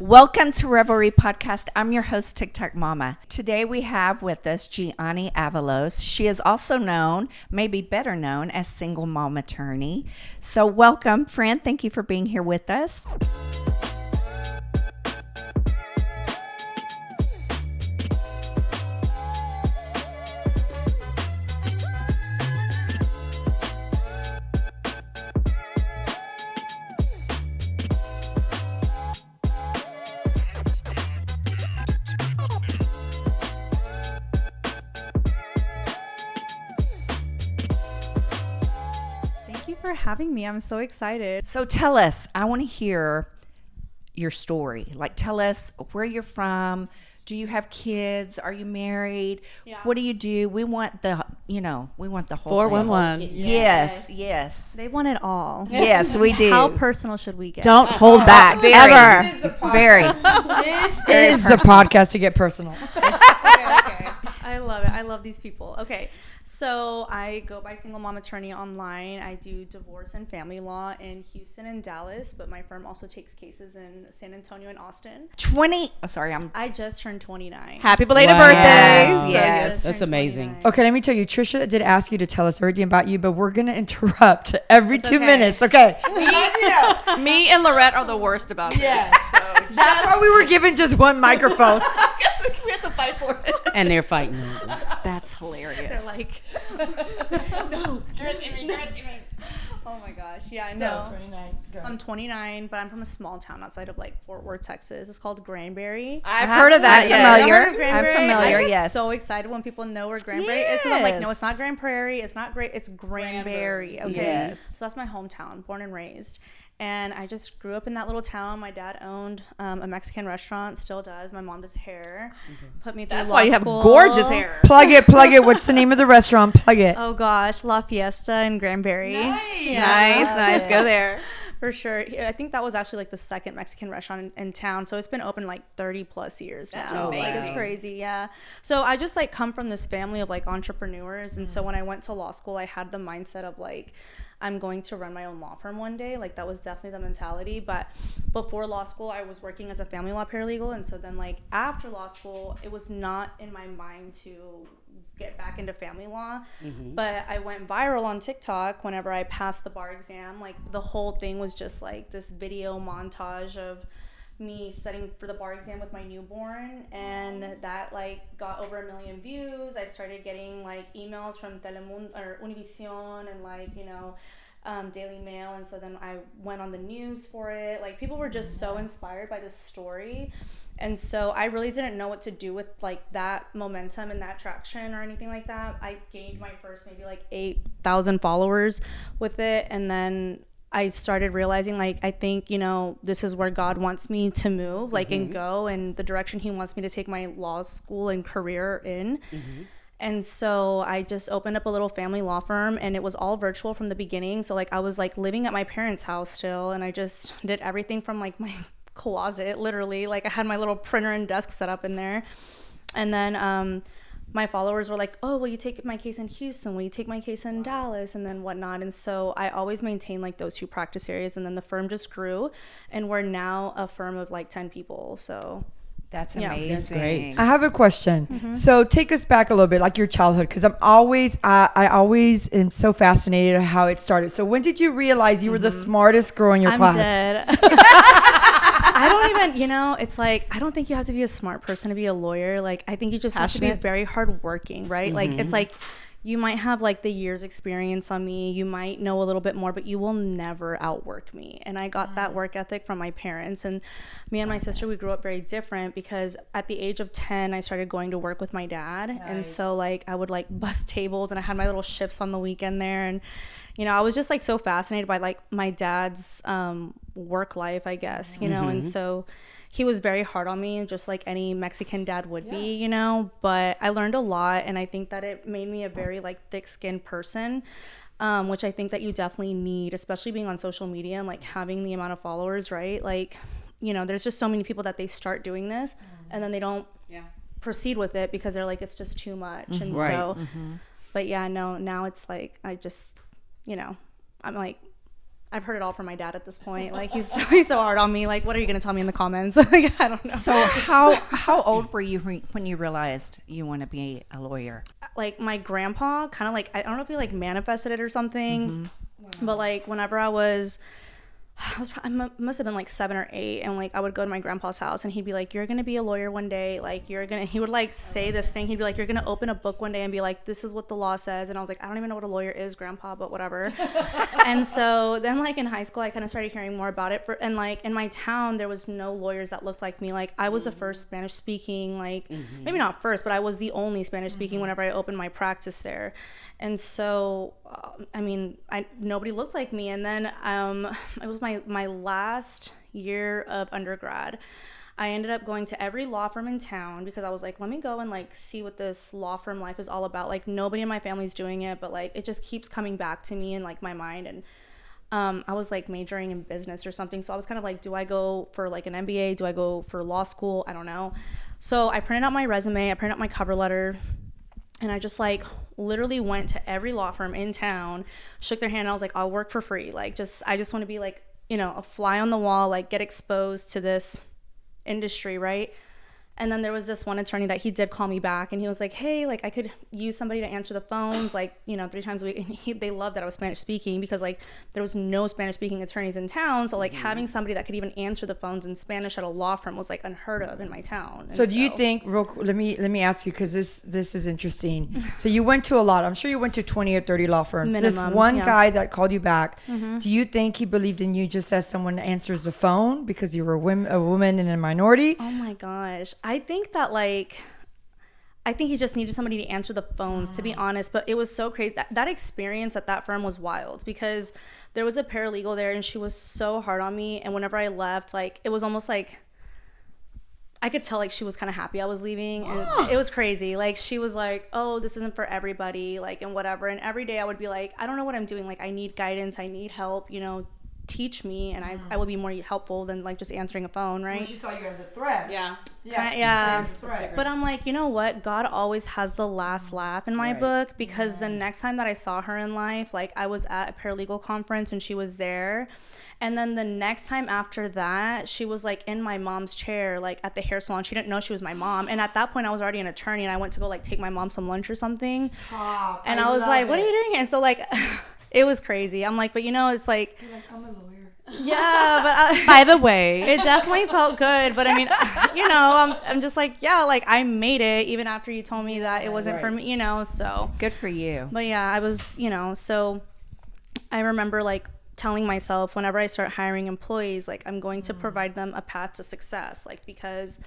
Welcome to Revelry Podcast. I'm your host, TikTok Mama. Today we have with us Gianni Avalos. She is also known, maybe better known, as Single Mom Attorney. So welcome, friend. Thank you for being here with us. For having me. I'm so excited. So tell us, I want to hear your story. Like, tell us where you're from. Do you have kids? Are you married? Yeah. What do you do? We want the, we want the whole 411. Yes. They want it all. Yes, we do. How personal should we get? Don't hold back ever. Very. This is the podcast to get personal. Okay. I love it. I love these people. Okay. So I go by Single Mom Attorney online. I do divorce and family law in Houston and Dallas, but my firm also takes cases in San Antonio and Austin. I just turned 29. Happy belated Wow. birthday. Yes. That's amazing. 29. Okay, let me tell you, Trisha did ask you to tell us everything about you, but we're going to interrupt every It's 2 okay. minutes, okay? Me and Lorette are the worst about this. That's why we were given just one microphone. We have to fight for it. And they're fighting. That's hilarious. They're like, no, give it to me. Oh my gosh. Yeah, I know. 29. So I'm 29, but I'm from a small town outside of like Fort Worth, Texas. It's called Granbury. I've heard of that. I'm Yeah. familiar. Heard of Granbury? I'm familiar, I get yes. so excited when people know where Granbury is because I'm like, no, Yes. it's not Grand Prairie. It's not great. It's Granbury. Okay. Yes. So that's my hometown, born and raised. And I just grew up in that little town. My dad owned a Mexican restaurant, still does. My mom does hair. Put me through That's law why you have school. gorgeous hair. Plug it. What's the name of the restaurant? Plug it. Oh gosh, La Fiesta in Granbury. Nice. Go there. For sure. I think that was actually like the second Mexican restaurant in town. So it's been open like 30 plus years now. Like it's amazing. crazy. Yeah. So I just like come from this family of like entrepreneurs. And so when I went to law school, I had the mindset of like, I'm going to run my own law firm one day. Like that was definitely the mentality. But before law school, I was working as a family law paralegal. And so then like after law school, it was not in my mind to get back into family law. But I went viral on TikTok whenever I passed the bar exam. Like the whole thing was just like this video montage of me studying for the bar exam with my newborn, and that like got over 1 million views. I started getting like emails from Telemundo or Univision and like Daily Mail, and so then I went on the news for it. Like people were just so inspired by this story, and so I really didn't know what to do with like that momentum and that traction or anything like that. I gained my first maybe like 8,000 followers with it, and then I started realizing like I think this is where God wants me to move like and go, and the direction he wants me to take my law school and career in. And so I just opened up a little family law firm, and it was all virtual from the beginning. So like I was like living at my parents' house still, and I just did everything from like my closet, literally. Like I had my little printer and desk set up in there. And then my followers were like, oh, will you take my case in Houston? Will you take my case in Dallas? And then whatnot. And so I always maintained like those two practice areas. And then the firm just grew, and we're now a firm of like 10 people. So That's Yeah. amazing. That's great. I have a question. So take us back a little bit, like your childhood, because I always am so fascinated at how it started. So when did you realize you were the smartest girl in your I'm class? dead. I don't even, it's like, I don't think you have to be a smart person to be a lawyer. Like, I think you just have to be Passionate. very hardworking, right? Like, it's like, you might have like the years experience on me. You might know a little bit more, but you will never outwork me. And I got that work ethic from my parents. And me and my sister, we grew up very different because at the age of 10, I started going to work with my dad. And so like, I would like bust tables, and I had my little shifts on the weekend there. And, I was just like so fascinated by like my dad's work life, I guess, and so he was very hard on me, just like any Mexican dad would be, but I learned a lot, and I think that it made me a very like thick-skinned person, which I think that you definitely need, especially being on social media and like having the amount of followers, right? Like, there's just so many people that they start doing this and then they don't proceed with it because they're like, it's just too much. And so, but yeah, no, now it's like, I just, I'm like, I've heard it all from my dad at this point. Like he's so hard on me. Like, what are you gonna tell me in the comments? Like, I don't know. So how old were you when you realized you want to be a lawyer? Like my grandpa kind of like, I don't know if he like manifested it or something, Mm-hmm. but like whenever I must have been like 7 or 8, and like I would go to my grandpa's house and he'd be like, you're gonna be a lawyer one day, like he would like say this thing, he'd be like, you're gonna open a book one day and be like, this is what the law says. And I was like, I don't even know what a lawyer is, grandpa, but whatever. And so then like in high school I kind of started hearing more about it, and like in my town there was no lawyers that looked like me. Like I was the first Spanish speaking, like maybe not first, but I was the only Spanish speaking whenever I opened my practice there. And so nobody looked like me. And then it was my last year of undergrad. I ended up going to every law firm in town because I was like, let me go and like see what this law firm life is all about. Like nobody in my family's doing it, but like it just keeps coming back to me in like my mind. And I was like majoring in business or something, so I was kind of like, do I go for like an MBA? Do I go for law school? I don't know. So I printed out my resume, I printed out my cover letter, and I just like literally went to every law firm in town, shook their hand, and I was like, I'll work for free. Like I just want to be like, you know, a fly on the wall, like get exposed to this industry, right? And then there was this one attorney that he did call me back, and he was like, hey, like I could use somebody to answer the phones, like, you know, 3 times a week. And they loved that I was Spanish speaking because like there was no Spanish speaking attorneys in town. So like having somebody that could even answer the phones in Spanish at a law firm was like unheard of in my town. So do you think, let me ask you, because this is interesting. So you went to a lot. I'm sure you went to 20 or 30 law firms. Minimum, this one yeah. guy that called you back, do you think he believed in you just as someone that answers the phone because you were a woman and a minority? Oh my gosh. I think that I think he just needed somebody to answer the phones, to be honest. But it was so crazy. That experience at that firm was wild because there was a paralegal there and she was so hard on me. And whenever I left, like, it was almost like I could tell like she was kind of happy I was leaving. And it was crazy. Like she was like, oh, this isn't for everybody, like, and whatever. And every day I would be like, I don't know what I'm doing. Like I need guidance. I need help, you know, teach me, and I will be more helpful than like just answering a phone, right? Well, she saw you as a threat. Yeah. But I'm like, you know what? God always has the last laugh in my book, because the next time that I saw her in life, like I was at a paralegal conference and she was there. And then the next time after that, she was like in my mom's chair, like at the hair salon. She didn't know she was my mom. And at that point I was already an attorney, and I went to go like take my mom some lunch or something. Stop. And I was like, what are you doing? And so like, it was crazy. I'm like, but you know, it's like, You're like, I'm a lawyer. yeah, but By the way, it definitely felt good. But I mean, you know, I'm just like, yeah, like I made it even after you told me that it wasn't for me, you know, so. Good for you. But yeah, I was, you know, so I remember like telling myself whenever I start hiring employees, like I'm going to provide them a path to success, like, because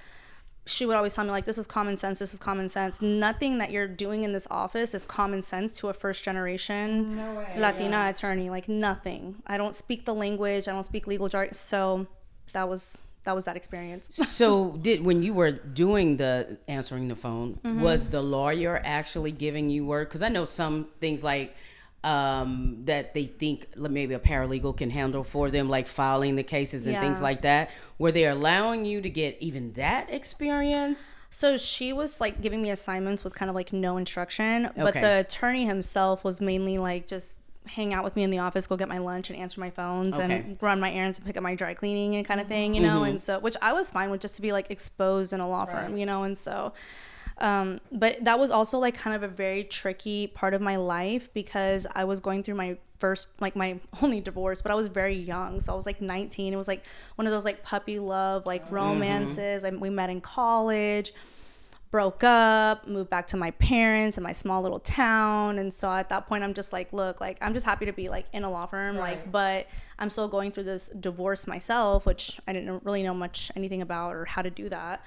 she would always tell me like, this is common sense, this is common sense. Nothing that you're doing in this office is common sense to a first generation Latina attorney, like nothing. I don't speak the language, I don't speak legal jargon. So that was that experience. So when you were doing the answering the phone, was the lawyer actually giving you work? Because I know some things like that they think maybe a paralegal can handle for them, like filing the cases and things like that. Were they allowing you to get even that experience? So she was like giving me assignments with kind of like no instruction, but the attorney himself was mainly like just hang out with me in the office, go get my lunch and answer my phones and run my errands and pick up my dry cleaning and kind of thing, you know. And so, which I was fine with, just to be like exposed in a law firm, you know. And so but that was also like kind of a very tricky part of my life, because I was going through my first, like my only divorce, but I was very young. So I was like 19. It was like one of those like puppy love, like romances. We met in college, broke up, moved back to my parents in my small little town. And so at that point, I'm just like, look, like I'm just happy to be like in a law firm, like, but I'm still going through this divorce myself, which I didn't really know anything about or how to do that.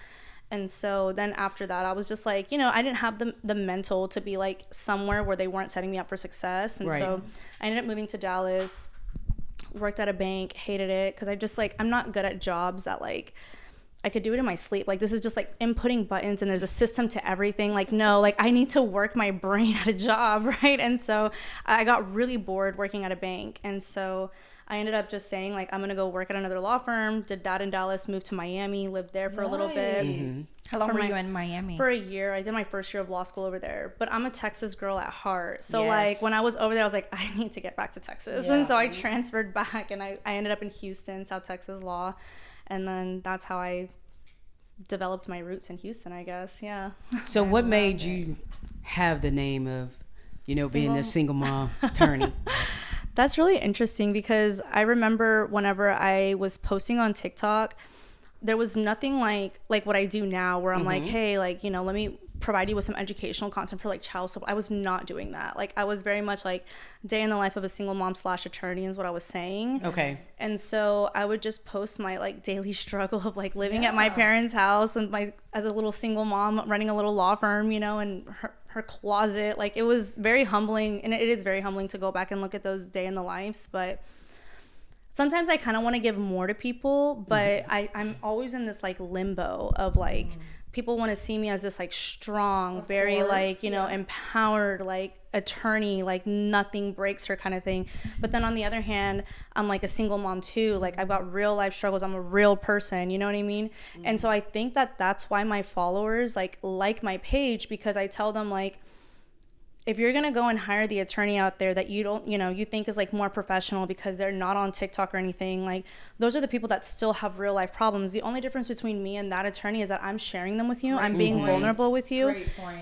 And so then after that, I was just like, you know, I didn't have the mental to be like somewhere where they weren't setting me up for success. And so I ended up moving to Dallas, worked at a bank, hated it, because I just like, I'm not good at jobs that like I could do it in my sleep. Like this is just like inputting buttons and there's a system to everything. Like, no, like I need to work my brain at a job, right? And so I got really bored working at a bank. And so I ended up just saying like, I'm going to go work at another law firm, did that in Dallas, moved to Miami, lived there for a little bit. How long were you in Miami? For a year. I did my first year of law school over there, but I'm a Texas girl at heart. So Yes. like when I was over there, I was like, I need to get back to Texas. Yeah. And so I transferred back, and I ended up in Houston, South Texas law. And then that's how I developed my roots in Houston, I guess. Yeah. So what made you have the name of, being a single mom attorney? That's really interesting because I remember whenever I was posting on TikTok, there was nothing like what I do now where I'm like, hey, like, let me provide you with some educational content for like child support. I was not doing that. Like I was very much like day in the life of a single mom / attorney is what I was saying. Okay. And so I would just post my like daily struggle of like living at my parents' house and as a little single mom running a little law firm, and her closet. Like it was very humbling, and it is very humbling to go back and look at those day in the lives. But sometimes I kind of want to give more to people, but I'm always in this like limbo of like people want to see me as this like strong, very like, empowered, like attorney, like nothing breaks her kind of thing. But then on the other hand, I'm like a single mom too. Like I've got real life struggles. I'm a real person, you know what I mean? And so I think that's why my followers like my page, because I tell them like, if you're going to go and hire the attorney out there that you don't, you think is like more professional because they're not on TikTok or anything, like those are the people that still have real life problems. The only difference between me and that attorney is that I'm sharing them with you. I'm being vulnerable with you.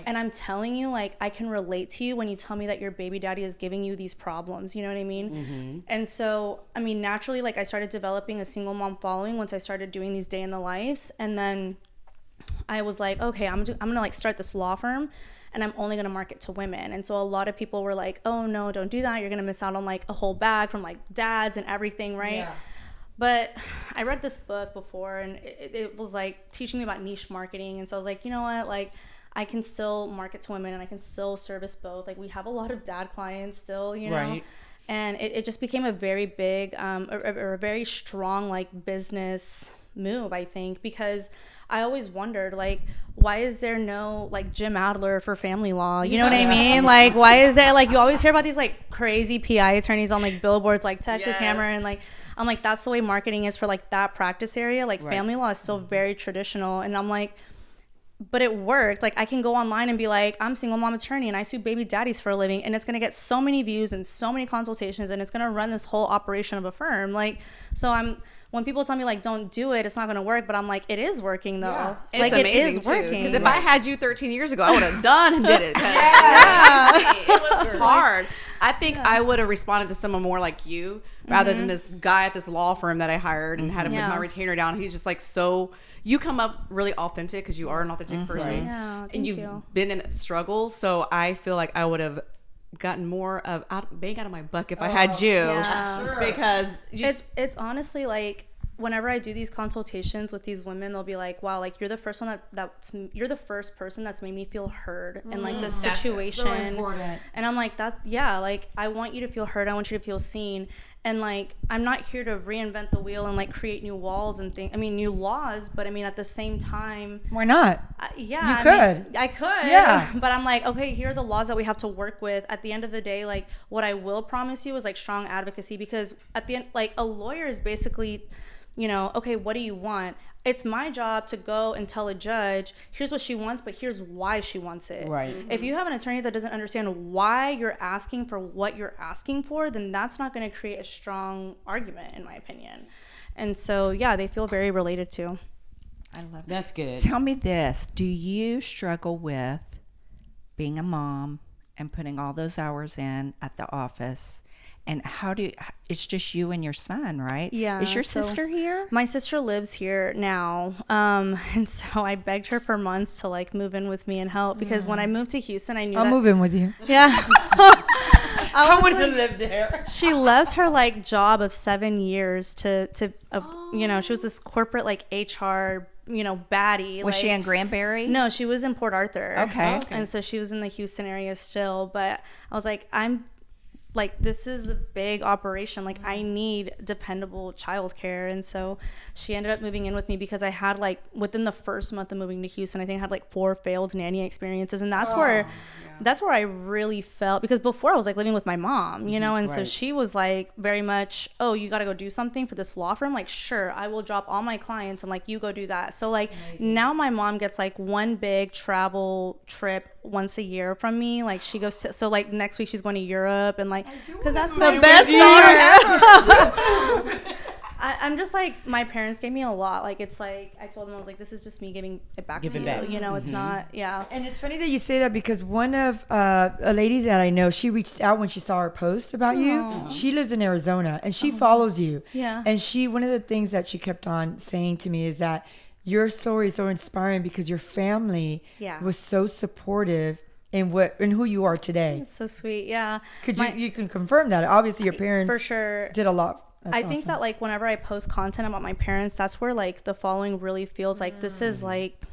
And I'm telling you, like, I can relate to you when you tell me that your baby daddy is giving you these problems. You know what I mean? And so, I mean, naturally, like I started developing a single mom following once I started doing these day in the lives. And then I was like, okay, I'm going to like start this law firm, and I'm only going to market to women. And so a lot of people were like, oh no, don't do that. You're going to miss out on like a whole bag from like dads and everything. Right. Yeah. But I read this book before, and it was like teaching me about niche marketing. And so I was like, you know what, like I can still market to women and I can still service both. Like we have a lot of dad clients still, Right. And it just became a very big, or a very strong like business move, I think, because I always wondered, like, why is there no like Jim Adler for family law? You know what I mean? Like, why is there, like, you always hear about these like crazy PI attorneys on like billboards like Texas Hammer, and like I'm like, that's the way marketing is for like that practice area. Like family law is still very traditional. And I'm like, but it worked. Like I can go online and be like, I'm single mom attorney and I sue baby daddies for a living, and it's going to get so many views and so many consultations, and it's going to run this whole operation of a firm. Like, so when people tell me like, don't do it, it's not going to work, but I'm like, it is working though. Yeah. Like it's it is working. Because if I had you 13 years ago, I would have done and did it. It was hard. I think I would have responded to someone more like you rather than this guy at this law firm that I hired and had him with my retainer down. He's just like, so you come up really authentic because you are an authentic person. Yeah, and you've been in struggles. So I feel like I would have gotten more of bang out of my buck if I had you. Yeah. Because it's honestly like, whenever I do these consultations with these women, they'll be like, wow, like you're the first one you're the first person that's made me feel heard in like this situation. So important. And I'm like, like I want you to feel heard. I want you to feel seen. And like, I'm not here to reinvent the wheel and like create new walls and new laws, but I mean, at the same time, why not? Yeah, I could. Yeah. But I'm like, okay, here are the laws that we have to work with. At the end of the day, like what I will promise you is like strong advocacy, because at the end, like a lawyer is basically, okay, what do you want? It's my job to go and tell a judge, here's what she wants, but here's why she wants it. Right. If you have an attorney that doesn't understand why you're asking for what you're asking for, then that's not going to create a strong argument, in my opinion. And so, yeah, they feel very related to. I love it. That's good. Tell me this. Do you struggle with being a mom and putting all those hours in at the office? And it's just you and your son, right? Yeah. Is your sister here? My sister lives here now. And so I begged her for months to like move in with me and help, because when I moved to Houston, I knew I'll move in with you. Yeah. I wouldn't have lived there. She left her like job of 7 years she was this corporate like HR, baddie. Was she in Granbury? No, she was in Port Arthur. Okay. And so she was in the Houston area still, but I was like, I'm like, this is a big operation. Like, I need dependable childcare. And so she ended up moving in with me because I had, like, within the first month of moving to Houston, I think I had like 4 failed nanny experiences. And that's where I really felt, because before I was like living with my mom, you know, and so she was like very much, oh, you got to go do something for this law firm. Like, sure, I will drop all my clients and like, you go do that. So like now my mom gets like one big travel trip once a year from me. Like, she goes to, so like next week she's going to Europe, and like, because that's the best daughter ever. I'm just like, my parents gave me a lot. Like, it's like, I told them, I was like, this is just me giving it back to you. You know, it's not, And it's funny that you say that, because one of a lady that I know, she reached out when she saw our post about you. She lives in Arizona, and she follows you. Yeah. And one of the things that she kept on saying to me is that your story is so inspiring because your family was so supportive in who you are today. It's so sweet. Yeah. You can confirm that. Obviously your parents for sure did a lot. That's I think that like whenever I post content about my parents, that's where like the following really feels like this is like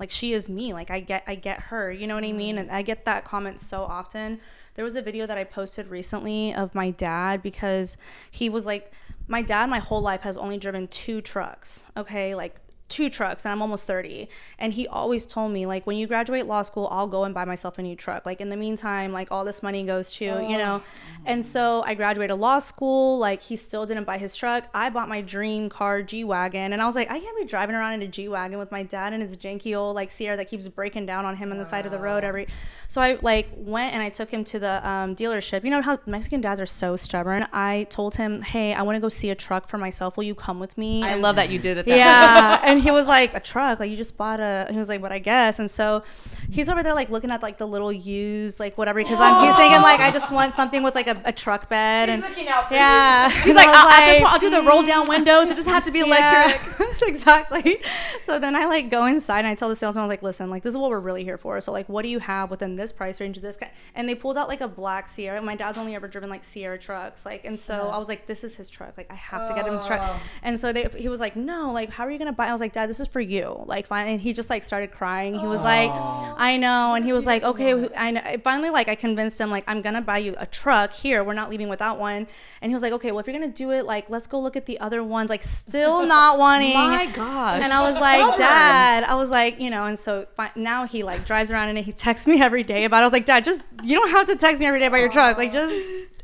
she is me. Like I get her, you know what I mean? And I get that comment so often. There was a video that I posted recently of my dad, because he was like, my dad my whole life has only driven 2 trucks. Okay, like 2 trucks, and I'm almost 30. And he always told me, like, when you graduate law school, I'll go and buy myself a new truck. Like, in the meantime, like, all this money goes to, you know. And so I graduated law school. Like, he still didn't buy his truck. I bought my dream car, G-Wagon. And I was like, I can't be driving around in a G-Wagon with my dad and his janky old, like, Sierra that keeps breaking down on him on the side of the road So I, like, went and I took him to the dealership. You know how Mexican dads are so stubborn? I told him, hey, I want to go see a truck for myself. Will you come with me? I love that you did it that way. And he was like, a truck? Like, you just bought he was like, but I guess. And so he's over there, like, looking at, like, the little used, like, whatever, because he's thinking, like, I just want something with, like, a truck bed. He's looking out for you. He's like, at this point, I'll do the roll down windows. It just have to be electric. Exactly. So then I, like, go inside and I tell the salesman, I was like, listen, like, this is what we're really here for. So, like, what do you have within this price range of this guy? And they pulled out, like, a black Sierra. My dad's only ever driven, like, Sierra trucks. Like, and so I was like, this is his truck. Like, I have to get him his truck. And so he was like, no, like, how are you going to buy? I was like, Dad, this is for you. Like, fine. And he just, like, started crying. He was like, I know. And he was like, okay, I know. Finally, like, I convinced him, like, I'm going to buy you a truck here. We're not leaving without one. And he was like, okay, well, if you're going to do it, like, let's go look at the other ones. Like, still not wanting. My gosh. And I was like, Dad, I was like, you know, and so now he, like, drives around in it. He texts me every day about it. I was like, Dad, you don't have to text me every day about your truck. Like, just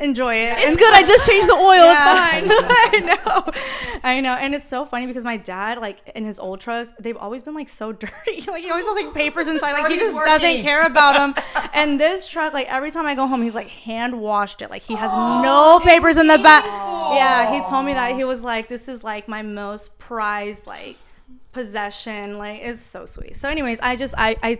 enjoy it. It's good. I just changed the oil. It's fine. I know. And it's so funny because my dad, like, in his old trucks, they've always been, like, so dirty. Like, he always has, like, papers inside. Like, he just doesn't care about them. And this truck, like, every time I go home, he's, like, hand washed it. Like, he has no papers in the back. Yeah, he told me that. He was like, this is, like, my most prized, like, possession. Like, it's so sweet. So anyways, I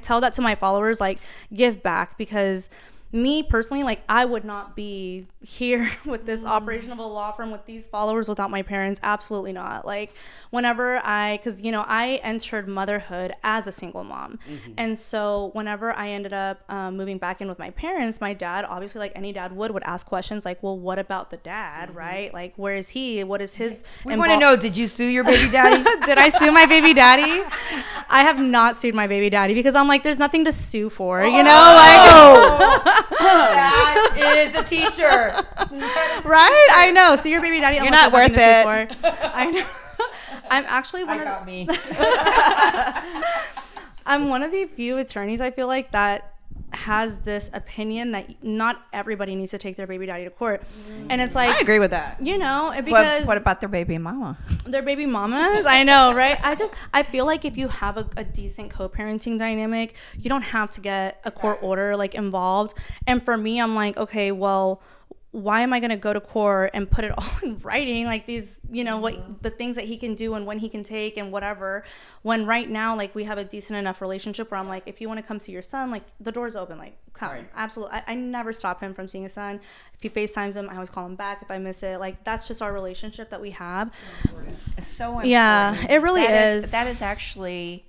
tell that to my followers, like, give back, because me personally, like, I would not be here with this operation of a law firm with these followers without my parents. Absolutely not. Like, whenever because, you know, I entered motherhood as a single mom. And so whenever I ended up moving back in with my parents, my dad, obviously, like any dad would ask questions like, well, what about the dad, right? Like, where is he? What is his We want to know, did you sue your baby daddy? Did I sue my baby daddy? I have not sued my baby daddy because I'm like, there's nothing to sue for, you know? Like, that is a t-shirt. Right? I know. So your baby daddy, you're not worth it. I know. I'm actually I'm one of the few attorneys, I feel like, that has this opinion that not everybody needs to take their baby daddy to court. And it's like, I agree with that. You know, because what about their baby mama? Their baby mamas? I know, right? I feel like if you have a decent co-parenting dynamic, you don't have to get a court order, like, involved. And for me, I'm like, okay, well, why am I going to go to court and put it all in writing, like these, you know, what the things that he can do and when he can take and whatever, when right now, like, we have a decent enough relationship where I'm like, if you want to come see your son, like, the door's open, like, come. Right. Absolutely. I never stop him from seeing his son. If he FaceTimes him, I always call him back if I miss it. Like, that's just our relationship that we have. It's so important. Yeah, it really is. That is actually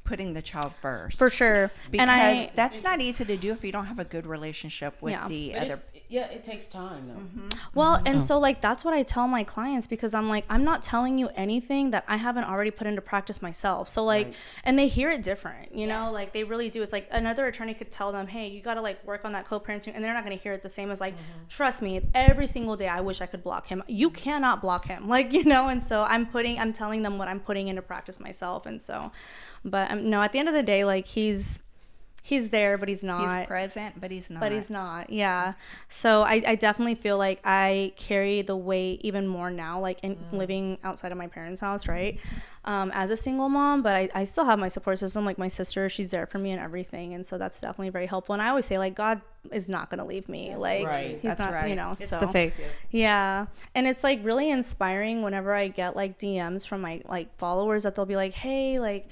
putting the child first. For sure. Because that's not easy to do if you don't have a good relationship with the But other. it takes time though. Well, and so like that's what I tell my clients, because I'm like, I'm not telling you anything that I haven't already put into practice myself. So like, and they hear it different, you know, like they really do. It's like another attorney could tell them, hey, you got to like work on that co-parenting, and they're not going to hear it the same as like, trust me, every single day I wish I could block him. You cannot block him, like, you know. And so I'm telling them what I'm putting into practice myself. And so, but no, at the end of the day, like he's there, but he's not. He's present, but he's not. But he's not, yeah. So I definitely feel like I carry the weight even more now, like in living outside of my parents' house, right? As a single mom, but I still have my support system, like my sister, she's there for me and everything. And so that's definitely very helpful. And I always say, like, God is not going to leave me. Like, he's That's not, right. you know, It's so. the faith. Yeah. And it's like really inspiring whenever I get like DMs from my like followers that they'll be like, hey, like,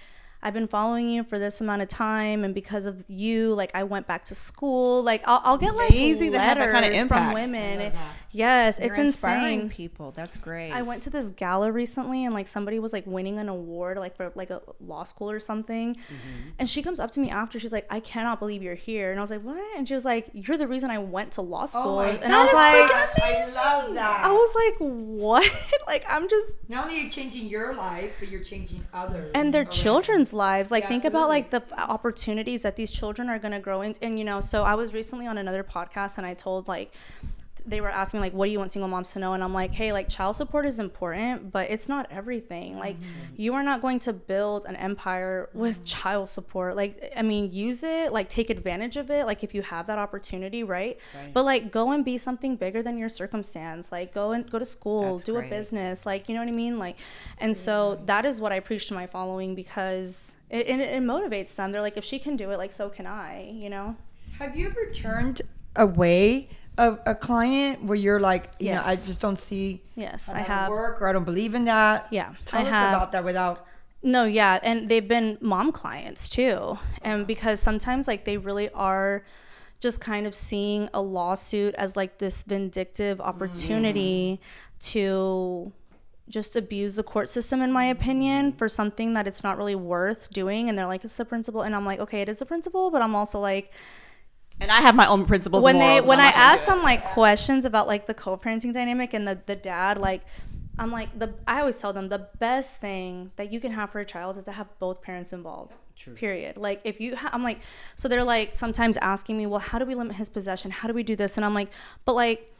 I've been following you for this amount of time, and because of you, like I went back to school. Like I'll get like Amazing to have that letters kind of impact. from women. Yes, You're it's inspiring insane. people. That's great. I went to this gala recently, and like somebody was like winning an award like for like a law school or something, and she comes up to me after. She's like, "I cannot believe you're here," and I was like, "What?" And she was like, "You're the reason I went to law school." And I was like, I love that. I was like, "What?" Like I'm just. Not only are you changing your life, but you're changing others. And their around. children's lives. Like, Yeah, think about absolutely. like the opportunities that these children are going to grow in. And, you know, so I was recently on another podcast, and I told like, they were asking like, what do you want single moms to know? And I'm like, hey, like child support is important, but it's not everything. Like you are not going to build an empire with child support. Like, I mean, use it, like take advantage of it. Like if you have that opportunity, right? But like go and be something bigger than your circumstance. Like go to school, That's do great. a business. Like, you know what I mean? Like, and so that is what I preach to my following, because it motivates them. They're like, if she can do it, like, so can I, you know? Have you ever turned away a client where you're like, you know, I Yes. just don't see Yes, how I that'll have. work, or I don't believe in that? Yeah, Tell I us have. about that without. No, yeah, and they've been mom clients too. And because sometimes like they really are just kind of seeing a lawsuit as like this vindictive opportunity to just abuse the court system, in my opinion, for something that it's not really worth doing. And they're like, it's the principle. And I'm like, okay, it is a principle, but I'm also like, And I have my own principles. when and they morals, when and I I'm not gonna ask do it. them like questions about like the co-parenting dynamic and the dad, like I'm like, I always tell them the best thing that you can have for a child is to have both parents involved. True. Period. Like if you I'm like, so they're like sometimes asking me, well, how do we limit his possession, how do we do this? And I'm like, but like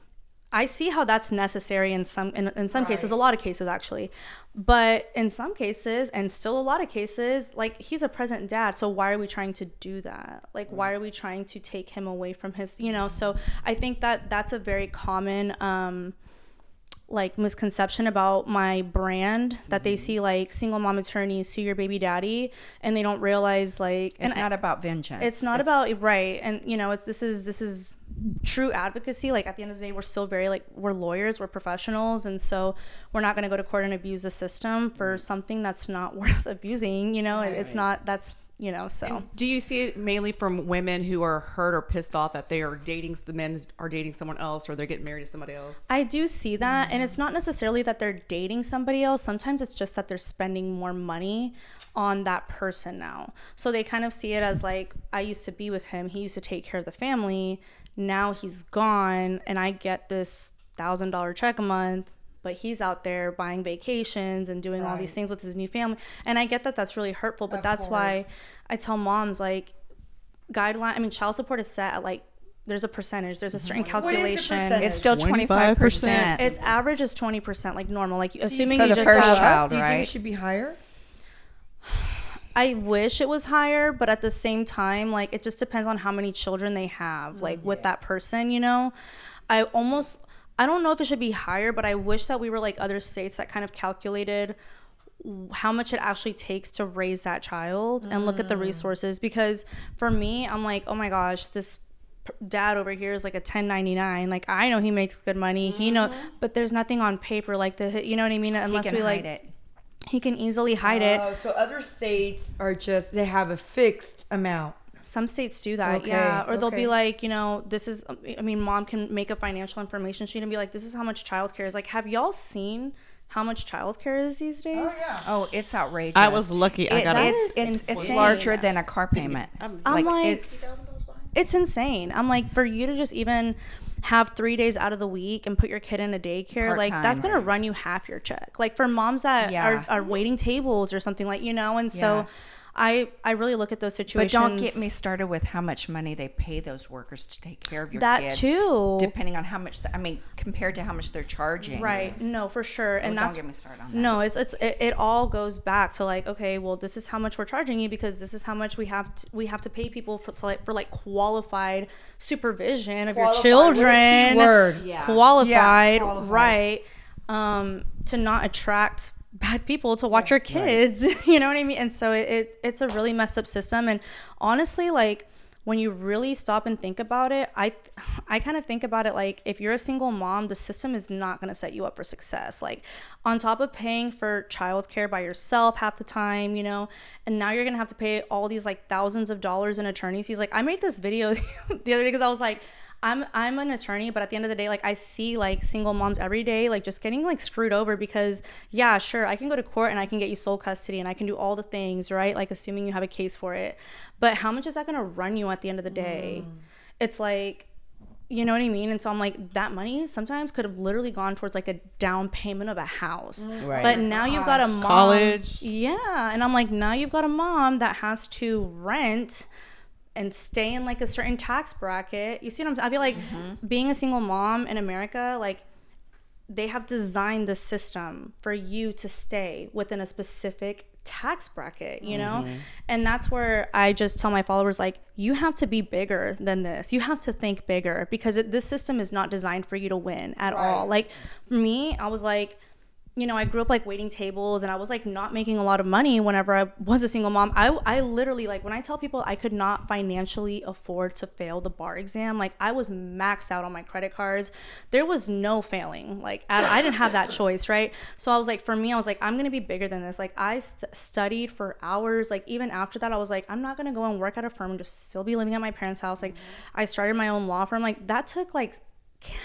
I see how that's necessary in some cases, a lot of cases actually, but in some cases, and still a lot of cases, like he's a present dad, so why are we trying to do that? Like why are we trying to take him away from his, you know? So I think that that's a very common like misconception about my brand, that they see like single mom attorneys sue your baby daddy, and they don't realize like it's not about vengeance. it's not about right. And you know, this is true advocacy. Like at the end of the day, we're still very like, we're lawyers, we're professionals, and so we're not going to go to court and abuse the system for something that's not worth abusing, you know. It's not, that's, you know. So do you see it mainly from women who are hurt or pissed off that they are the men are dating someone else, or they're getting married to somebody else? I do see that, and it's not necessarily that they're dating somebody else. Sometimes it's just that they're spending more money on that person now. So they kind of see it as like, I used to be with him, he used to take care of the family, now he's gone, and I get this $1,000 check a month, but he's out there buying vacations and doing all these things with his new family. And I get that that's really hurtful, but that's why I tell moms, like, child support is set at like, there's a percentage, there's a certain calculation. It's still 25%. Its average is 20%, like normal, like assuming For you the just first have, child, Do you think right? it should be higher? I wish it was higher, but at the same time, like it just depends on how many children they have, like with that person, you know. I don't know if it should be higher, but I wish that we were like other states that kind of calculated how much it actually takes to raise that child and look at the resources. Because for me, I'm like, oh my gosh, this dad over here is like a 1099. Like I know he makes good money, he know, but there's nothing on paper like the, you know what I mean? Unless He can we like hide it. he can easily hide it. So other states are just, they have a fixed amount. Some states do that, Okay, yeah. Or they'll be okay. like, you know, this is, I mean, mom can make a financial information sheet and be like, this is how much childcare is. Like, have y'all seen how much childcare is these days? Oh, it's outrageous. I was lucky. I got it. It's insane. larger than a car payment. I'm like, it's it's insane. I'm like, for you to just even have 3 days out of the week and put your kid in a daycare, like that's Part-time. gonna run you half your check. Like for moms that are waiting tables or something, like, you know. And so I really look at those But situations. don't get me started with how much money they pay those workers to take care of your that kids. too. Depending on how much, compared to how much they're charging. Right. No, for sure. And don't that's, get me started on that. no, it all goes back to like, okay, well, this is how much we're charging you because this is how much we have to pay people for qualified supervision of your children. Word. Yeah. Qualified, qualified. right? To not attract bad people to watch your kids. You know what I mean? And so it's a really messed up system. And honestly, like, when you really stop and think about it, I kind of think about it like, if you're a single mom, the system is not going to set you up for success. Like, on top of paying for childcare by yourself half the time, you know, and now you're going to have to pay all these like thousands of dollars in attorneys fees. Like, I made this video the other day because I was like, I'm an attorney, but at the end of the day, like, I see like single moms every day, like, just getting like screwed over because, yeah, sure, I can go to court and I can get you sole custody and I can do all the things, right? Like, assuming you have a case for it. But how much is that going to run you at the end of the day? It's like, you know what I mean? And so I'm like, that money sometimes could have literally gone towards like a down payment of a house. Right. But now you've got a mom. College. Yeah. And I'm like, now you've got a mom that has to rent and stay in like a certain tax bracket. You see what I'm saying? I feel like being a single mom in America, like, they have designed the system for you to stay within a specific tax bracket, you know? And that's where I just tell my followers, like, you have to be bigger than this. You have to think bigger because this system is not designed for you to win at all. Like, for me, I was like, you know, I grew up like waiting tables and I was like not making a lot of money whenever I was a single mom. I literally, like, when I tell people I could not financially afford to fail the bar exam, like, I was maxed out on my credit cards. There was no failing. Like, I didn't have that choice, right? So I was like, for me, I was like, I'm going to be bigger than this. Like, I studied for hours. Like, even after that, I was like, I'm not going to go and work at a firm and just still be living at my parents' house. Like, I started my own law firm. Like, that took like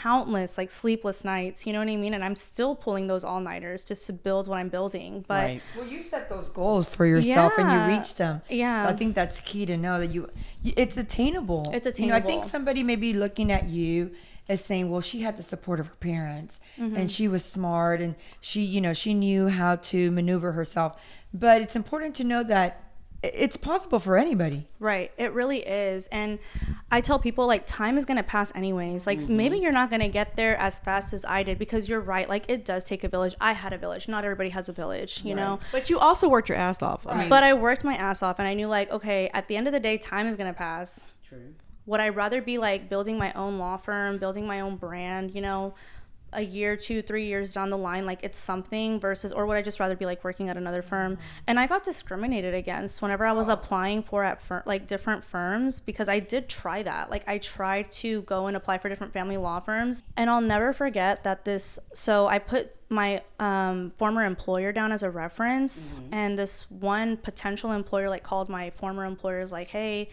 countless like sleepless nights, you know what I mean? And I'm still pulling those all-nighters just to build what I'm building. But Right. Well, you set those goals for yourself and you reach them. Yeah. So I think that's key to know that it's attainable. It's You know, I think attainable. somebody may be looking at you as saying, well, she had the support of her parents and she was smart and she, you know, she knew how to maneuver herself. But it's important to know that it's possible for anybody. Right. It really is. And I tell people, like, time is going to pass anyways. Like, maybe you're not going to get there as fast as I did because you're right. Like, it does take a village. I had a village. Not everybody has a village, you know? But you also worked your ass off. I mean, But I worked my ass off and I knew, like, okay, at the end of the day, time is going to pass. True. Would I rather be like building my own law firm, building my own brand, you know, a year, 2, 3 years down the line, like, it's something versus, or would I just rather be like working at another firm? And I got discriminated against whenever I was applying for like different firms because I did try that. Like, I tried to go and apply for different family law firms, and I'll never forget that so I put my former employer down as a reference, and this one potential employer like called my former employers like, hey,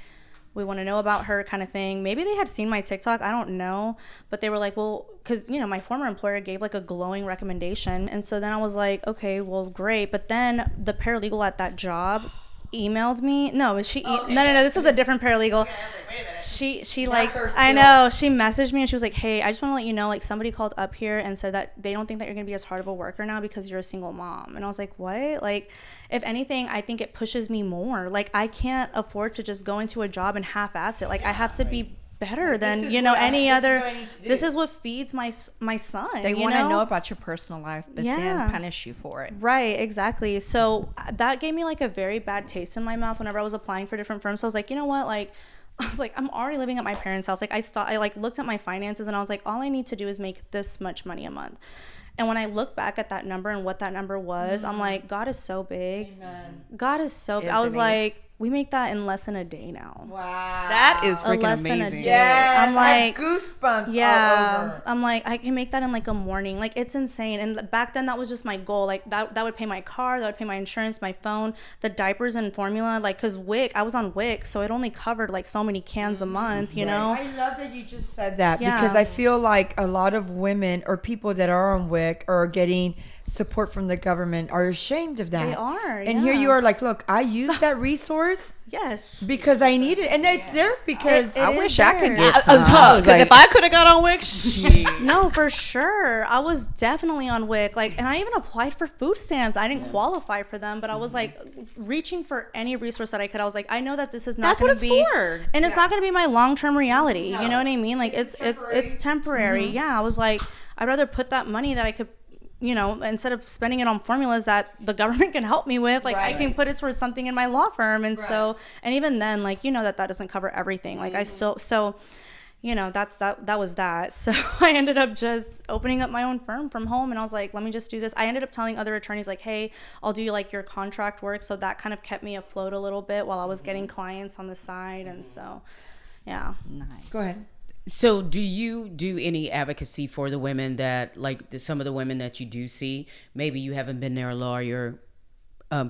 we want to know about her, kind of thing. Maybe they had seen my TikTok, I don't know, but they were like, well, because, you know, my former employer gave like a glowing recommendation. And so then I was like, okay, well, great. But then the paralegal at that job emailed me. No, this was a different paralegal. She like, I know, she messaged me and she was like, hey, I just want to let you know, like, somebody called up here and said that they don't think that you're gonna be as hard of a worker now because you're a single mom. And I was like, what? Like, if anything, I think it pushes me more. Like, I can't afford to just go into a job and half-ass it. Like, I have to be better than, you know, any other. This is what feeds my son. They want to know about your personal life, but then Yeah. punish you for it. Right, exactly. So that gave me like a very bad taste in my mouth whenever I was applying for different firms. So I was like, you know what, like, I was like, I'm already living at my parents' house. Like, I like looked at my finances and I was like, all I need to do is make this much money a month. And when I look back at that number and what that number was, I'm like, God is so big. Amen. God is so big. I Isn't was he? like, we make that in less than a day now. Wow. that is freaking less than a amazing. day. Yes, I'm like, I have goosebumps all yeah, over. I'm like, I can make that in like a morning. Like, it's insane. And back then that was just my goal. Like, that would pay my car, that would pay my insurance, my phone, the diapers and formula. Like, cause WIC, I was on WIC, so it only covered like so many cans a month, you know? I love that you just said that Yeah. because I feel like a lot of women or people that are on WIC are getting support from the government are ashamed of that. They are, And here you are like, look, I used that resource Yes. because I need it. And it's there because I is wish I could there. get I was some. like, if I could have got on Wix, No, for sure. I was definitely on WIC. Like, and I even applied for food stamps. I didn't qualify for them, but I was like reaching for any resource that I could. I was like, I know that this is not That's going what to it's be, for. and it's not going to be my long-term reality. You know what I mean? Like, it's temporary. Yeah. I was like, I'd rather put that money that I could, instead of spending it on formulas that the government can help me with, like I can put it towards something in my law firm. And so, and even then, like, that doesn't cover everything. Like I still, so, that was that. So I ended up just opening up my own firm from home, and I was like, let me just do this. I ended up telling other attorneys like, hey, I'll do like your contract work. So that kind of kept me afloat a little bit while I was getting clients on the side. And so, yeah. Nice. go ahead. So do you do any advocacy for the women that, like some of the women that you do see, maybe you haven't been their lawyer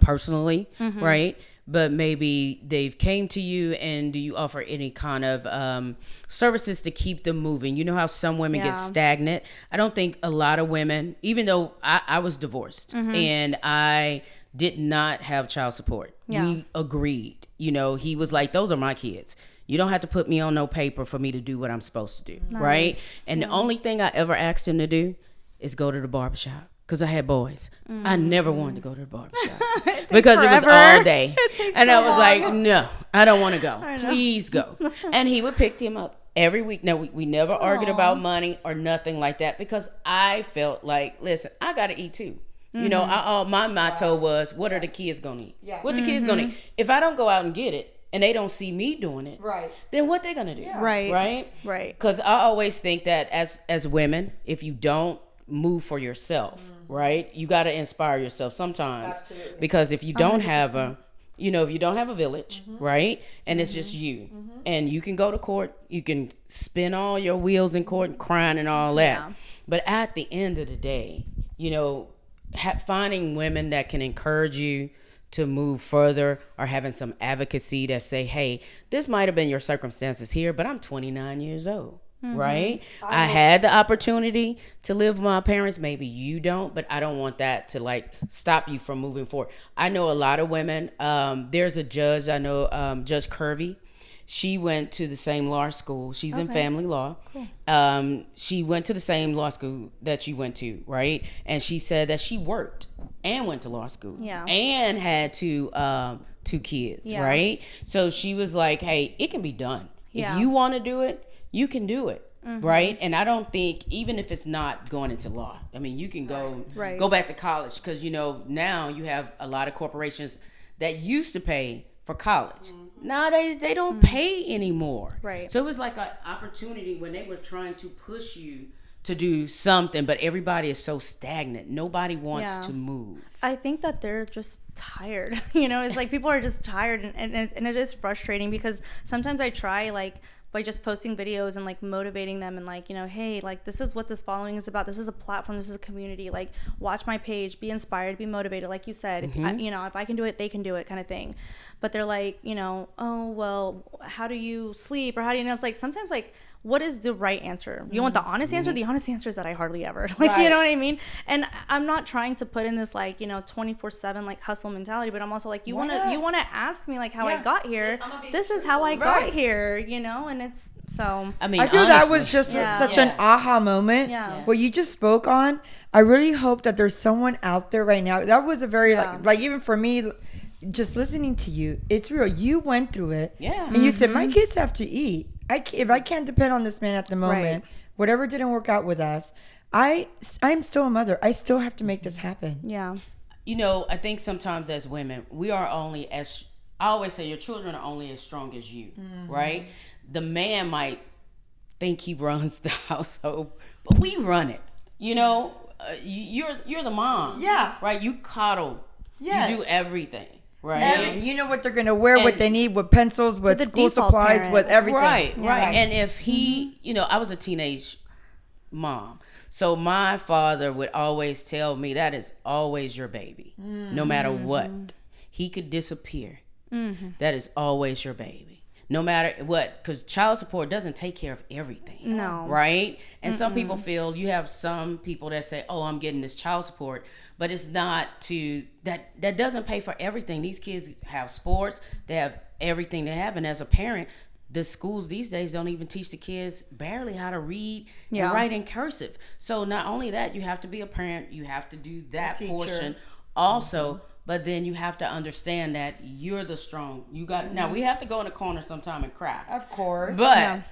personally, right? But maybe they've came to you, and do you offer any kind of services to keep them moving? You know how some women get stagnant? I don't think a lot of women, even though I was divorced and I did not have child support. We agreed. He was like, those are my kids. You don't have to put me on no paper for me to do what I'm supposed to do, right? And the only thing I ever asked him to do is go to the barbershop, because I had boys. I never wanted to go to the barbershop because it was all day. And I was like, no, I don't want to go. Please go. And he would pick him up every week. Now, we never argued about money or nothing like that, because I felt like, listen, I got to eat too. My motto was, what are the kids going to eat? What the kids going to eat? If I don't go out and get it, and they don't see me doing it, then what they gonna do? Right. Because I always think that as women, if you don't move for yourself, right, you got to inspire yourself sometimes. Absolutely. Because if you don't have a village, right, and it's just you, and you can go to court, you can spin all your wheels in court and crying and all that, but at the end of the day, finding women that can encourage you to move further, or having some advocacy that say, hey, this might have been your circumstances here, but I'm 29 years old, right? I had the opportunity to live with my parents. Maybe you don't, but I don't want that to like stop you from moving forward. I know a lot of women. There's a judge, I know, Judge Curvy. She went to the same law school. She's in family law. Cool. She went to the same law school that you went to, right? And she said that she worked and went to law school and had two kids, right? So she was like, hey, it can be done. If you want to do it, you can do it. Right. And I don't think, even if it's not going into law, I mean, you can go back to college, because, now you have a lot of corporations that used to pay for college. Nowadays, they don't pay anymore. Right. So it was like an opportunity when they were trying to push you to do something, but everybody is so stagnant. Nobody wants to move. I think that they're just tired. It's like people are just tired, and it is frustrating, because sometimes I try, like, by just posting videos and like motivating them and like, hey, like this is what this following is about. This is a platform. This is a community. Like, watch my page, be inspired, be motivated. Like you said, if I can do it, they can do it, kind of thing. But they're like, oh, well, how do you sleep? Or how do you know? It's like, sometimes like, what is the right answer? You want the honest answer? The honest answer is that I hardly ever. Like, you know what I mean? And I'm not trying to put in this like, 24/7 like hustle mentality, but I'm also like, you want to ask me like how I got here. This is how I got here, and it's so. I mean, I feel honestly, that was just such an aha moment. What you just spoke on. I really hope that there's someone out there right now. That was a very like even for me, just listening to you, it's real. You went through it. Yeah. And you said, my kids have to eat. If I can't depend on this man at the moment, whatever didn't work out with us, I'm still a mother. I still have to make this happen. Yeah. I think sometimes as women, we are only as, I always say, your children are only as strong as you, right? The man might think he runs the household, but we run it. You're the mom. Yeah. Right? You coddle. Yeah. You do everything. Right. You know what they're going to wear, what they need, what pencils, what school supplies, parent. What everything. Right. And if he, I was a teenage mom. So my father would always tell me, that is always your baby, no matter what. He could disappear. That is always your baby. no matter what, because child support doesn't take care of everything. No. Right? And some people feel, you have some people that say, oh, I'm getting this child support, but it's not that doesn't pay for everything. These kids have sports, they have everything they have. And as a parent, the schools these days don't even teach the kids barely how to read and write in cursive. So not only that, you have to be a parent, you have to do that portion also. But then you have to understand that you're the strong. You got now. We have to go in the corner sometime and cry, Of course. but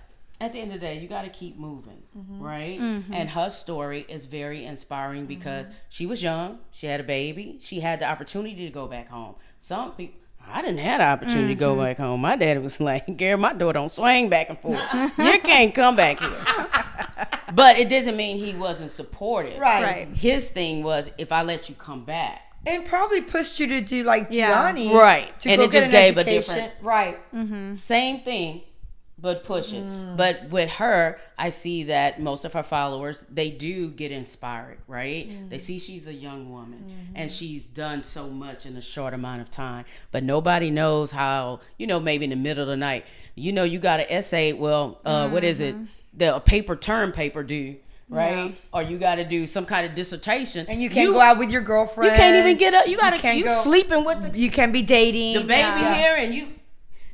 at the end of the day, you got to keep moving, right? And her story is very inspiring because she was young, she had a baby, she had the opportunity to go back home. Some people, I didn't have the opportunity to go back home. My daddy was like, Gary, my door don't swing back and forth. You can't come back here. But it doesn't mean he wasn't supportive. Right. His thing was, if I let you come back. And probably pushed you to do like Yeah. Gianni. Right. To And go it get just an gave a education. different- Right. Same thing, but push it. But with her, I see that most of her followers, they do get inspired, right? They see she's a young woman and she's done so much in a short amount of time. But nobody knows how, maybe in the middle of the night, you got an essay, what is it? The paper due. Right, or you got to do some kind of dissertation, And you can't go out with your girlfriend. You can't even get up. You sleeping with You can be dating. the baby here, and you.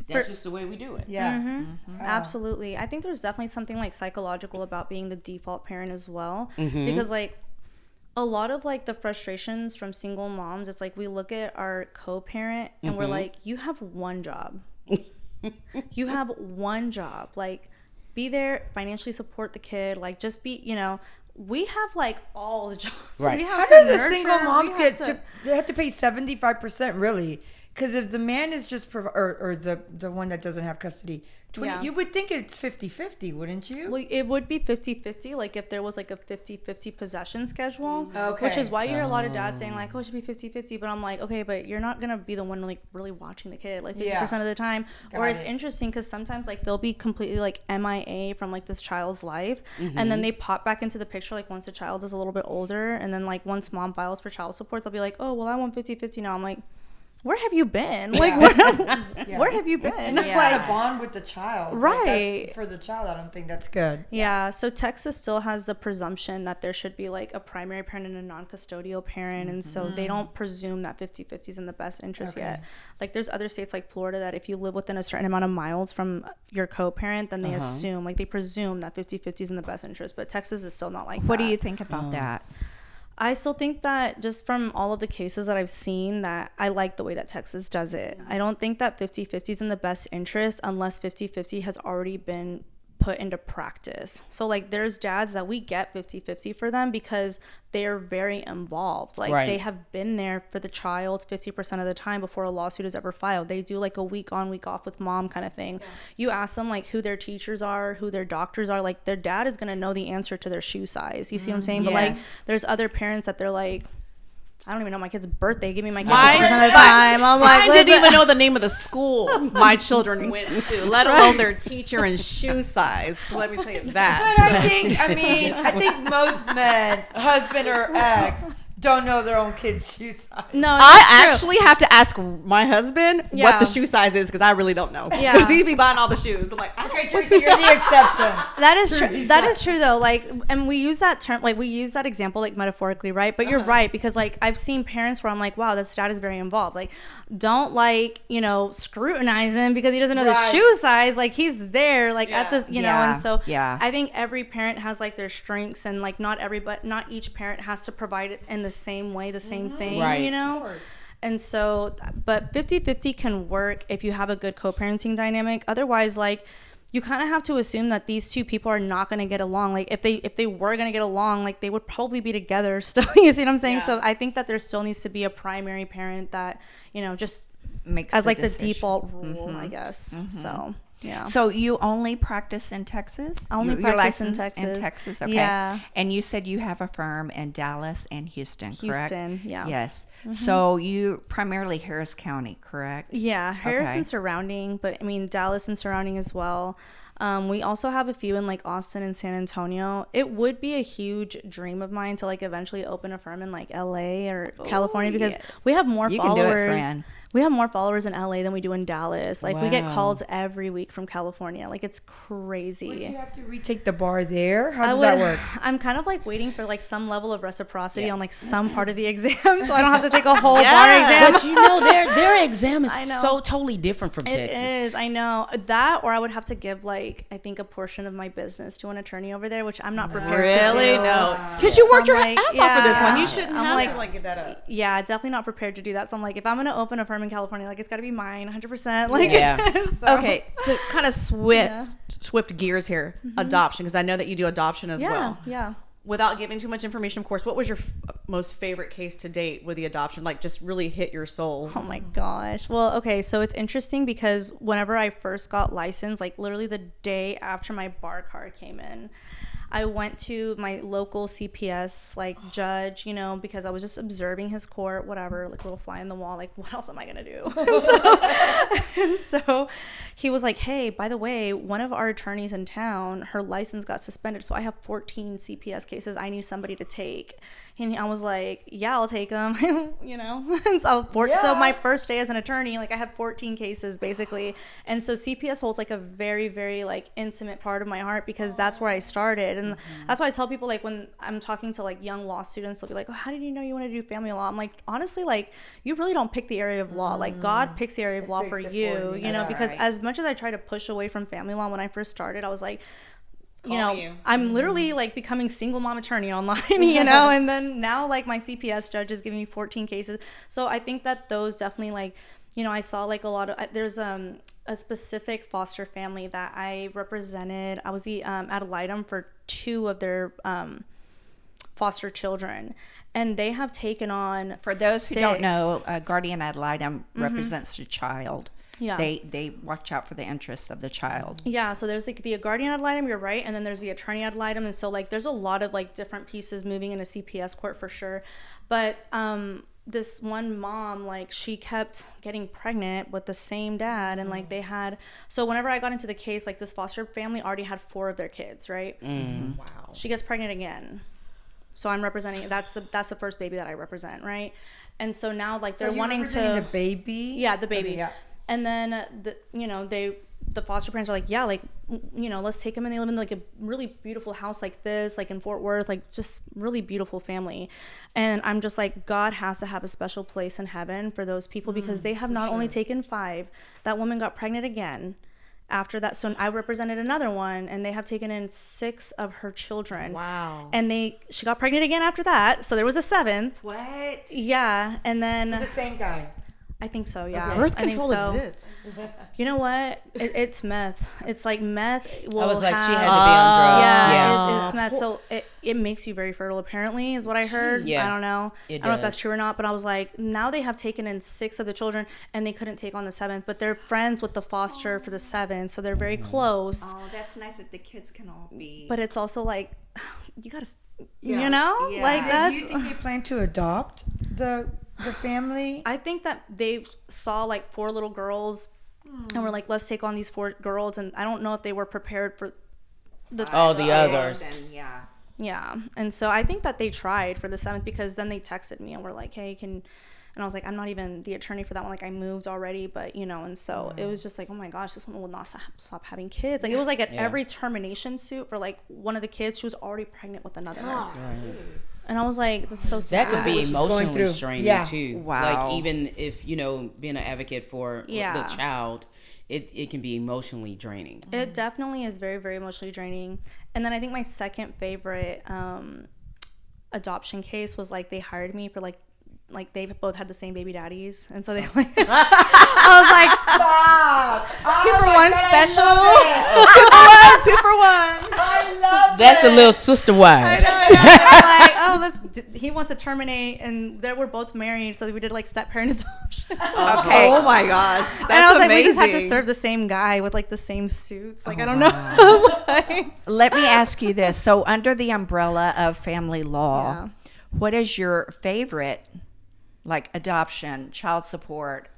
That's just the way we do it. Yeah. Absolutely. I think there's definitely something like psychological about being the default parent as well, because like a lot of like the frustrations from single moms, it's like we look at our co-parent and we're like, you have one job. You have one job. Like, be there, financially support the kid, like just be, we have like all the jobs. Right. We have How to do the nurture, single moms we have get they have to pay 75% really? Because if the man is just or the one that doesn't have custody, 20, you would think it's 50-50, wouldn't you? Well, it would be 50-50, like if there was like a 50-50 possession schedule, Okay. which is why you hear a lot of dads saying like, oh, it should be 50-50, but I'm like, okay, but you're not gonna be the one like really watching the kid like 50% of the time. Or it's interesting because sometimes like they'll be completely like MIA from like this child's life, and then they pop back into the picture like once the child is a little bit older, and then like once mom files for child support, they'll be like, oh, well, I want 50-50 now. I'm like, where have you been? Like, where have you been? And that's not a bond with the child. Like, Right. that's, for the child, I don't think that's good. Yeah, so Texas still has the presumption that there should be like a primary parent and a non-custodial parent, and so they don't presume that 50-50 is in the best interest yet. Like there's other states like Florida that if you live within a certain amount of miles from your co-parent, then they assume, like they presume that 50-50 is in the best interest, but Texas is still not like What that. do you think about that? I still think that just from all of the cases that I've seen, that I like the way that Texas does it. I don't think that 50-50 is in the best interest unless 50-50 has already been put into practice. So like there's dads that we get 50-50 for them because they're very involved. Like they have been there for the child 50% of the time before a lawsuit is ever filed. They do like a week on, week off with mom kind of thing. You ask them like who their teachers are, who their doctors are, like their dad is going to know the answer to their shoe size. You see what I'm saying? But like there's other parents that they're like, I don't even know my kid's birthday. Give me my kid 50% of the time. I'm like, I didn't even know the name of the school my children went to, let alone their teacher and shoe size. Let me tell you that. But I think most men, husband or ex, don't know their own kid's shoe size. No, I actually have to ask my husband what Yeah. the shoe size is because I really don't know. Yeah. Because he'd be buying all the shoes. I'm like, Okay, Teresa, you're the exception. That is true. That is true though. Like, and we use that term, like we use that example, like metaphorically, right? But you're right, because like I've seen parents where I'm like, wow, this dad is very involved. Like, don't like, scrutinize him because he doesn't know the Right. shoe size. Like he's there, like at this, Yeah. and so Yeah. I think every parent has like their strengths, and like not each parent has to provide it in the same way, the same thing, Right. And so, but 50-50 can work if you have a good co-parenting dynamic. Otherwise, like, you kind of have to assume that these two people are not going to get along. Like, if they were going to get along, like, they would probably be together still. You see what I'm saying? Yeah. So I think that there still needs to be a primary parent that, just Makes as the like decision. the default rule, I guess. So, yeah. So you only practice in Texas? I only You're practice in licensed Texas. In Texas, okay. Yeah. And you said you have a firm in Dallas and Houston, correct? Houston, yeah. Yes. So you primarily Harris County, correct? Yeah, Harris Okay. and surrounding, but I mean Dallas and surrounding as well. We also have a few in like Austin and San Antonio. It would be a huge dream of mine to like eventually open a firm in like LA or California, because we have more You followers. can do it, friend. We have more followers in LA than we do in Dallas. Like we get calls every week from California. Like it's crazy. Would you have to retake the bar there? How does that work? I'm kind of like waiting for like some level of reciprocity on like some part of the exam, so I don't have to take a whole bar exam. But you know, their exam is so totally different from It Texas. is, I know that, or I would have to give like I think a portion of my business to an attorney over there, which I'm not prepared to do. Really? No. Because you worked So your I'm like, ass off for this one. You yeah. shouldn't I'm have like- to like give that up. Yeah, definitely not prepared to do that. So I'm like, if I'm gonna open a firm in California, like it's got to be mine, 100%. Like, Yeah. so- Okay, to kind of swift gears here, adoption, because I know that you do adoption as well. Yeah. Without giving too much information, of course, what was your most favorite case to date with the adoption? Like, just really hit your soul. Oh my gosh. Well, okay, so it's interesting because whenever I first got licensed, like literally the day after my bar card came in, I went to my local CPS like judge, you know, because I was just observing his court, whatever, like a little fly in the wall, like what else am I gonna do? And so he was like, hey, by the way, one of our attorneys in town, her license got suspended, so I have 14 CPS cases I need somebody to take. And I was like, yeah, I'll take them. You know, so my first day as an attorney, like I had 14 cases basically. And so CPS holds like a very, very like intimate part of my heart, because that's where I started. And that's why I tell people, like when I'm talking to like young law students, they'll be like, oh, how did you know you want to do family law? I'm like, honestly, like you really don't pick the area of law. Like God picks the area of law for you, you know, because as much as I try to push away from family law, when I first started, I was like, I'm literally like becoming single mom attorney online, you know, and then now like my CPS judge is giving me 14 cases. So I think that those definitely, like, you know, I saw like a lot of, there's a specific foster family that I represented. I was the ad litem for 2 of their foster children, and they have taken on, For those who don't know, guardian ad litem represents the child. Yeah. They watch out for the interests of the child. Yeah, so there's like the guardian ad litem, you're right, and then there's the attorney ad litem, and so like there's a lot of like different pieces moving in a CPS court for sure. But this one mom, like she kept getting pregnant with the same dad, and like they had, so whenever I got into the case, like this foster family already had 4 of their kids, right? Wow. She gets pregnant again. So I'm representing, that's the first baby that I represent, right? And so now like they're wanting to the baby. Yeah, the baby. Okay, yeah. And then the foster parents are like, yeah, like, you know, let's take them, and they live in like a really beautiful house like this, like in Fort Worth, like just really beautiful family. And I'm just like, God has to have a special place in heaven for those people, because they have not only taken 5, that woman got pregnant again after that. So I represented another one, and they have taken in 6 of her children. Wow. And she got pregnant again after that. So there was a 7th. What? Yeah. And then The same guy. I think so, yeah. Birth I think control so. exists. You know what? It's meth. It's like meth. I was like, she had to be on drugs. Yeah, it's meth. So it makes you very fertile, apparently, is what I heard. Yeah, I don't know. it I don't know if that's does. true or not, but I was like, now they have taken in 6 of the children, and they couldn't take on the 7th, but they're friends with the foster for the 7th, so they're very close. Oh, that's nice that the kids can all be. But it's also like, you gotta, you know? Yeah. Like And that's... Do you think they plan to adopt the family? I think that they saw like 4 little girls and were like, let's take on these 4 girls. And I don't know if they were prepared for the others. And, yeah. Yeah. And so I think that they tried for the 7th, because then they texted me and were like, hey, and I was like, I'm not even the attorney for that one. Like I moved already, but you know, and so it was just like, oh my gosh, this woman will not stop having kids. Like it was like at every termination suit for like one of the kids, she was already pregnant with another. And I was like, that's so sad. That could be emotionally through. straining Yeah. too. Wow. Like even if, you know, being an advocate for Yeah. the child, it can be emotionally draining. It definitely is very, very emotionally draining. And then I think my second favorite adoption case was like they hired me for like they both had the same baby daddies, and so they like I was like, Stop! 2 for 1 special. 2 for 1. I love That's a little sister wives. Like, oh, he wants to terminate, and they were both married, so we did like step parent adoption. Okay. Oh my gosh. That's And I was like, we amazing. just have to serve the same guy with like the same suits. Like I don't know. I was like, Let me ask you this. So under the umbrella of family law, Yeah. what is your favorite, like adoption, child support,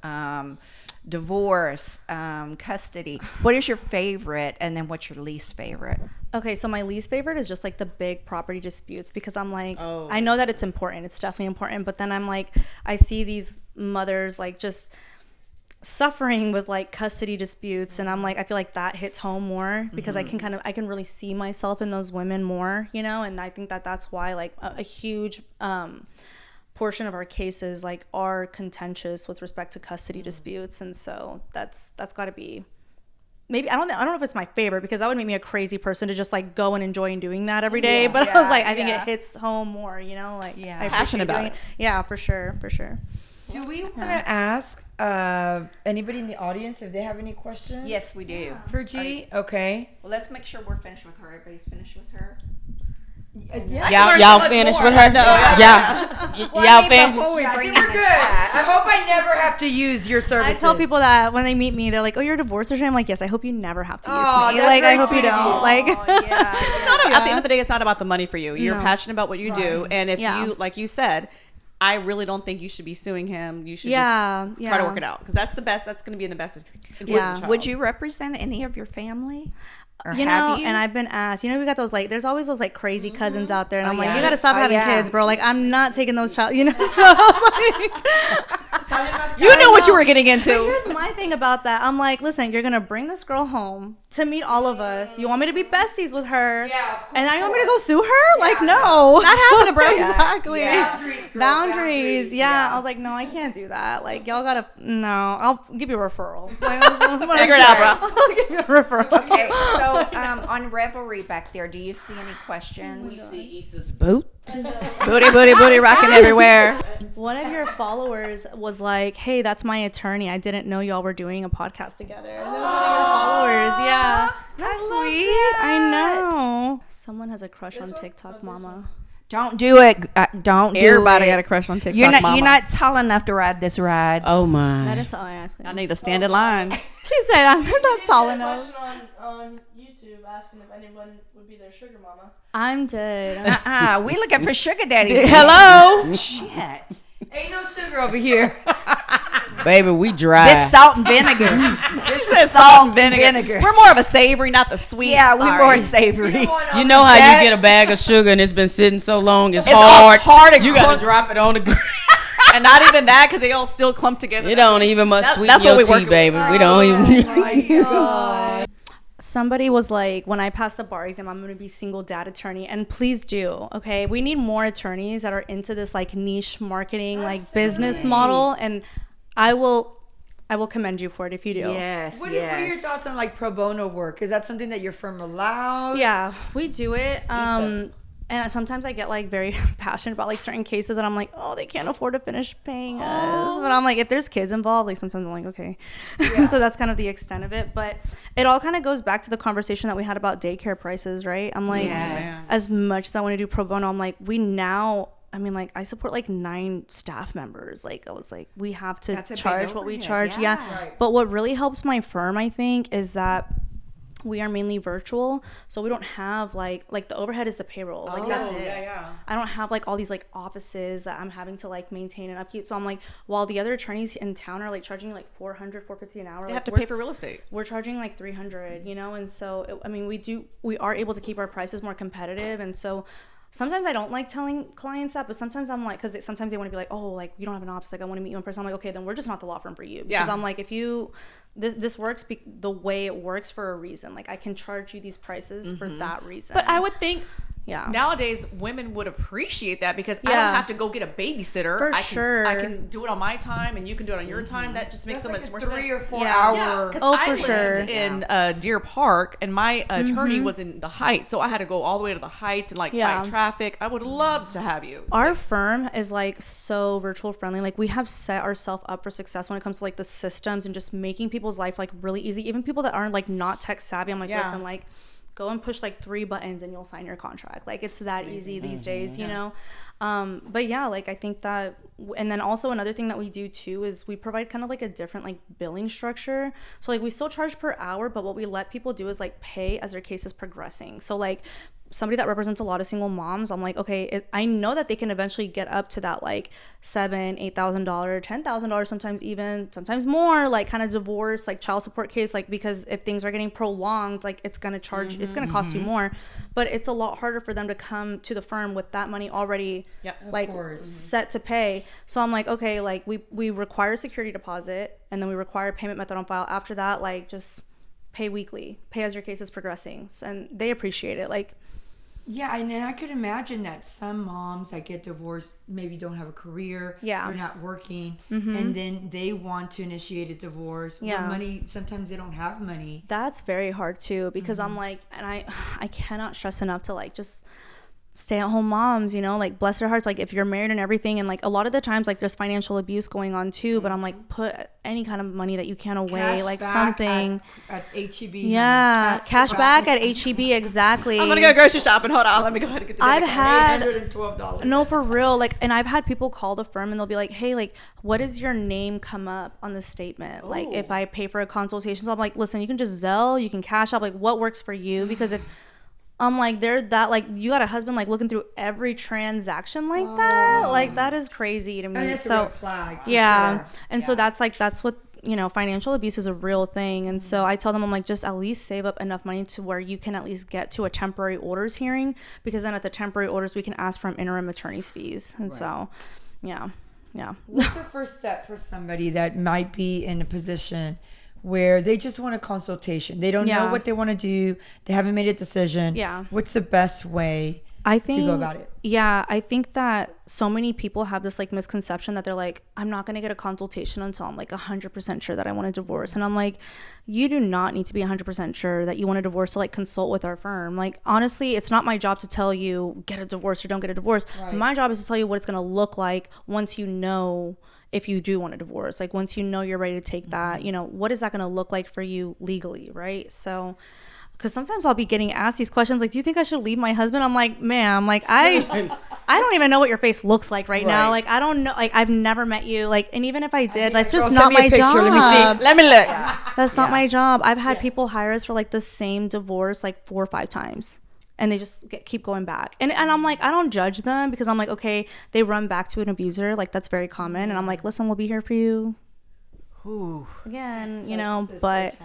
divorce, custody. What is your favorite, and then what's your least favorite? Okay, so my least favorite is just like the big property disputes, because I'm like, I know that it's important. It's definitely important. But then I'm like, I see these mothers like just suffering with like custody disputes, and I'm like, I feel like that hits home more, because I can really see myself in those women more, you know. And I think that that's why like a huge portion of our cases like are contentious with respect to custody disputes. And so that's got to be, maybe I don't know if it's my favorite, because that would make me a crazy person to just like go and enjoy doing that every day. But I was like, I think it hits home more, you know, like I passionate about it. Yeah, for sure. Do we want to ask anybody in the audience if they have any questions? Yes, we do. For G? Okay. Well, let's make sure we're finished with her. Everybody's finished with her. Y'all finished with her? No. Y'all finished? Before we bring in We're the good. chat. I hope I never have to use your I services. tell people that when they meet me, they're like, "Oh, you're divorced or something?" I'm like, "Yes, I hope you never have to use me. that's Like, I very hope you sweet of don't." you. Like, It's not at the end of the day, it's not about the money for you. You're No. passionate about what you do, and if Yeah. you, like you said, I really don't think you should be suing him. You should Yeah, just try to yeah. work it out, because that's the best. That's going to be in the best interest of the Yeah. child. Would you represent any of your family? Or you have know, you? and I've been asked, you know, we got those like, there's always those like crazy cousins out there, and I'm like, yeah. you gotta stop Oh, having yeah. kids, bro. Like, I'm not taking those child, you know. So I was like, You know what you were getting into. But here's my thing about that. I'm like, listen, you're gonna bring this girl home to meet all of us. You want me to be besties with her? Yeah, of And now you want me to go sue her? Like, no, not happening, bro. Exactly. Boundaries, girl, Boundaries. Yeah. I was like, no, I can't do that. Like, y'all gotta. No, I'll give you a referral. Like, Figure it out, bro. I'll give you a referral. Okay, so on Revelry back there, do you see any questions? See Issa's boot. Booty, rocking everywhere. One of your followers was like, "Hey, that's my attorney. I didn't know y'all were doing a podcast together." And that was one of your followers. Yeah, that's sweet. I know. Someone has a crush on TikTok, Mama. Don't do it. Don't do it. Everybody got a crush on TikTok. You're not. Mama. You're not tall enough to ride this ride. Oh my. That is all I asked. I need to stand in line. She said, "I'm not tall enough." On YouTube asking if anyone would be their sugar mama. I'm dead. We looking for sugar daddies. Hello. Shit. Ain't no sugar over here. Baby, we dry. This salt and vinegar. She said salt and vinegar. We're more of a savory, not the sweet. Yeah, we're Sorry. more savory. You know how you get a bag of sugar and it's been sitting so long, it's all hard. hard and You got crunk- to drop it on the ground. And not even that, because they all still clump together. It don't even must That- sweeten that's your what we tea, working baby. with. We don't even. Somebody was like, when I pass the bar exam, I'm going to be single dad attorney. And please do. Okay. We need more attorneys that are into this like niche marketing, like business model. And I will commend you for it if you do. Yes. What are your thoughts on like pro bono work? Is that something that your firm allows? Yeah, we do it. And sometimes I get like very passionate about like certain cases, and I'm like, oh, they can't afford to finish paying us. But I'm like, if there's kids involved, like sometimes I'm like, okay. So that's kind of the extent of it. But it all kind of goes back to the conversation that we had about daycare prices, right? I'm like, as much as I want to do pro bono, I'm like, I support like 9 staff members. Like, I was like, we have to That's a big charge what we overhead, charge. yeah. Yeah. Right. But what really helps my firm, I think, is that we are mainly virtual, so we don't have like the overhead is the payroll. Like that's it. Yeah. I don't have like all these like offices that I'm having to like maintain and upkeep. So I'm like, while the other attorneys in town are like charging like $450 an hour, They like, have to pay for real estate. we're charging like $300, you know. And so we are able to keep our prices more competitive. And so sometimes I don't like telling clients that, but sometimes I'm like, because sometimes they want to be like, oh, like you don't have an office, like I want to meet you in person. I'm like, okay, then we're just not the law firm for you. Because I'm like, if you this works the way it works for a reason. Like I can charge you these prices for that reason. But I would think Yeah. nowadays women would appreciate that, because I Yeah. don't have to go get a babysitter. For I sure. can do it on my time, and you can do it on your time. That just makes so much more sense. 3 or 4 Yeah. hour. Yeah, 'cause Oh, I for lived sure. in Deer Park, and my attorney was in the Heights, so I had to go all the way to the Heights and like Yeah. fight traffic. I would love to have you. Our firm is like so virtual friendly. Like we have set ourselves up for success when it comes to like the systems and just making people's life like really easy. Even people that aren't like not tech savvy, I'm like, Yeah. listen, like go and push like 3 buttons and you'll sign your contract. Like it's that easy these days, you know? But yeah, like I think that, and then also another thing that we do too is we provide kind of like a different like billing structure. So like we still charge per hour, but what we let people do is like pay as their case is progressing. So like somebody that represents a lot of single moms, I'm like, okay, I know that they can eventually get up to that like $7,000, $8,000, $10,000, sometimes more, like kind of divorce, like child support case, like because if things are getting prolonged, like it's gonna it's gonna cost you more. But it's a lot harder for them to come to the firm with that money already like set to pay. So I'm like, okay, like we require security deposit, and then we require payment method on file. After that, like just pay weekly, pay as your case is progressing, and they appreciate it. Like, yeah, and then I could imagine that some moms that get divorced maybe don't have a career, they're not working, and then they want to initiate a divorce. Yeah, money, sometimes they don't have money. That's very hard too, because I'm like, and I cannot stress enough to like just stay-at-home moms, you know, like bless their hearts, like if you're married and everything, and like a lot of the times like there's financial abuse going on too, but I'm like, put any kind of money that you can away, cash like something at HEB. Yeah, cash back at HEB. Exactly. I'm gonna go grocery shopping. Hold on, let me go ahead and get the I've had $812. No, for real, like, and I've had people call the firm and they'll be like, hey, like, what does your name come up on the statement? Like if I pay for a consultation. So I'm like, listen, you can just Zelle, you can Cash App, like what works for you, because if I'm like, they're that, like, you got a husband like looking through every transaction like that, like that is crazy to me. I mean, that's a red flag, sure. And so that's like, that's what, you know, financial abuse is a real thing. And so I tell them, I'm like, just at least save up enough money to where you can at least get to a temporary orders hearing, because then at the temporary orders we can ask for interim attorney's fees. And so yeah. What's the first step for somebody that might be in a position where they just want a consultation? They don't know what they want to do. They haven't made a decision. Yeah. What's the best way to go about it? Yeah, I think that so many people have this like misconception that they're like, I'm not going to get a consultation until I'm like 100% sure that I want a divorce. And I'm like, you do not need to be 100% sure that you want a divorce to like consult with our firm. Like, honestly, it's not my job to tell you get a divorce or don't get a divorce. Right. My job is to tell you what it's going to look like once you know if you do want a divorce. Like once you know you're ready to take that, you know, what is that going to look like for you legally, right? So, because sometimes I'll be getting asked these questions like, do you think I should leave my husband? I'm like, ma'am, like I don't even know what your face looks like right now. Like I don't know, like I've never met you, like, and even if I did, that's just not my job. Let me see. Let me look. That's not my job. I've had people hire us for like the same divorce like 4 or 5 times. And they just keep going back. And I'm like, I don't judge them, because I'm like, okay, they run back to an abuser. Like, that's very common. And I'm like, listen, we'll be here for you. Again, you know, but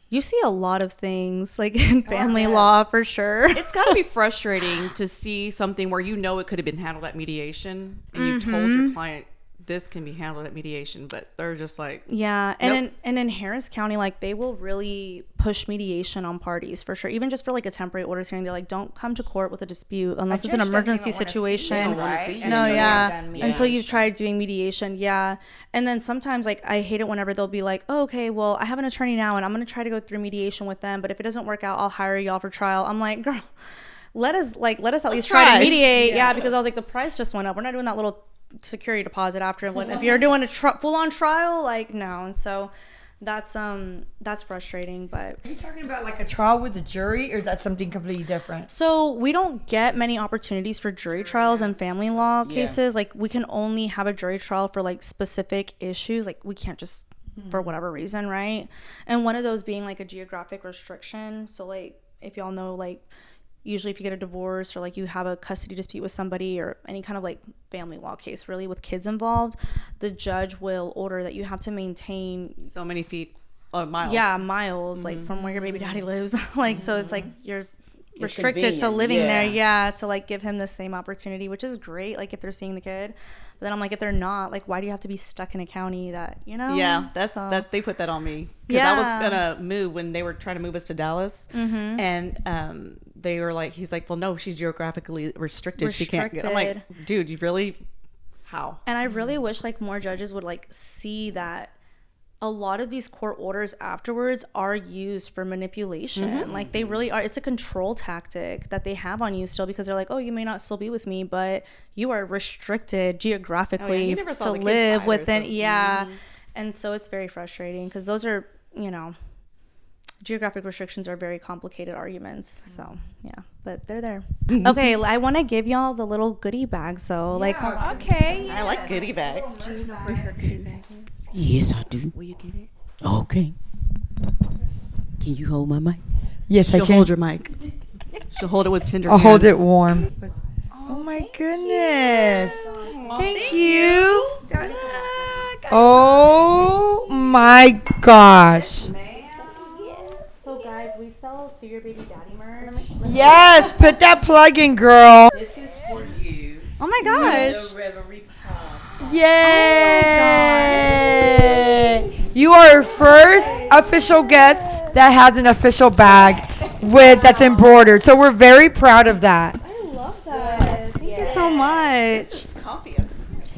you see a lot of things like in family law for sure. It's got to be frustrating to see something where you know it could have been handled at mediation, and you told your client this can be handled at mediation, but they're just like, and in Harris County, like they will really push mediation on parties for sure, even just for like a temporary orders hearing. They're like, don't come to court with a dispute unless it's an emergency situation. Until you've tried doing mediation. And then sometimes like I hate it whenever they'll be like, oh, okay, well, I have an attorney now and I'm gonna try to go through mediation with them, but if it doesn't work out, I'll hire y'all for trial. I'm like, girl, let us at least try to mediate. Because I was like, the price just went up. We're not doing that little security deposit after. If you're doing a full-on trial, like, no. And so that's frustrating. But are you talking about like a trial with a jury, or is that something completely different? So we don't get many opportunities for jury trials in family law cases. Like we can only have a jury trial for like specific issues. Like we can't just for whatever reason, right? And one of those being like a geographic restriction. So like if y'all know, like usually if you get a divorce or like you have a custody dispute with somebody or any kind of like family law case really with kids involved, the judge will order that you have to maintain so many feet or miles. Miles like from where your baby daddy lives. Like so it's like you're restricted to living there to like give him the same opportunity, which is great like if they're seeing the kid. But then I'm like, if they're not, like why do you have to be stuck in a county that, you know? That they put that on me because I was gonna move when they were trying to move us to Dallas, and they were like, he's like, well, no, she's geographically restricted. She can't get. I'm like, dude, you really, how? And I really wish like more judges would like see that a lot of these court orders afterwards are used for manipulation. Like they really are. It's a control tactic that they have on you still, because they're like, oh, you may not still be with me, but you are restricted geographically to live within. And so it's very frustrating because those are, you know, geographic restrictions are very complicated arguments. So but they're there. Okay, I want to give y'all the little goodie bags though. I like goodie bags. Do you know where her goodie bag is? Yes, I do. Will you get it? Okay. Can you hold my mic? Yes, I can. Hold your mic. She'll hold it with tender I'll hands. hold it warm. Oh my goodness. Thank you. Oh my gosh. So guys, we sell So Your Baby Daddy merch. Yes, put that plug in, girl. This is for you. Oh my gosh. The Reverie Pop. Yay! You are our first official guest that has an official bag that's embroidered. So we're very proud of that. I love that. Thank you so much.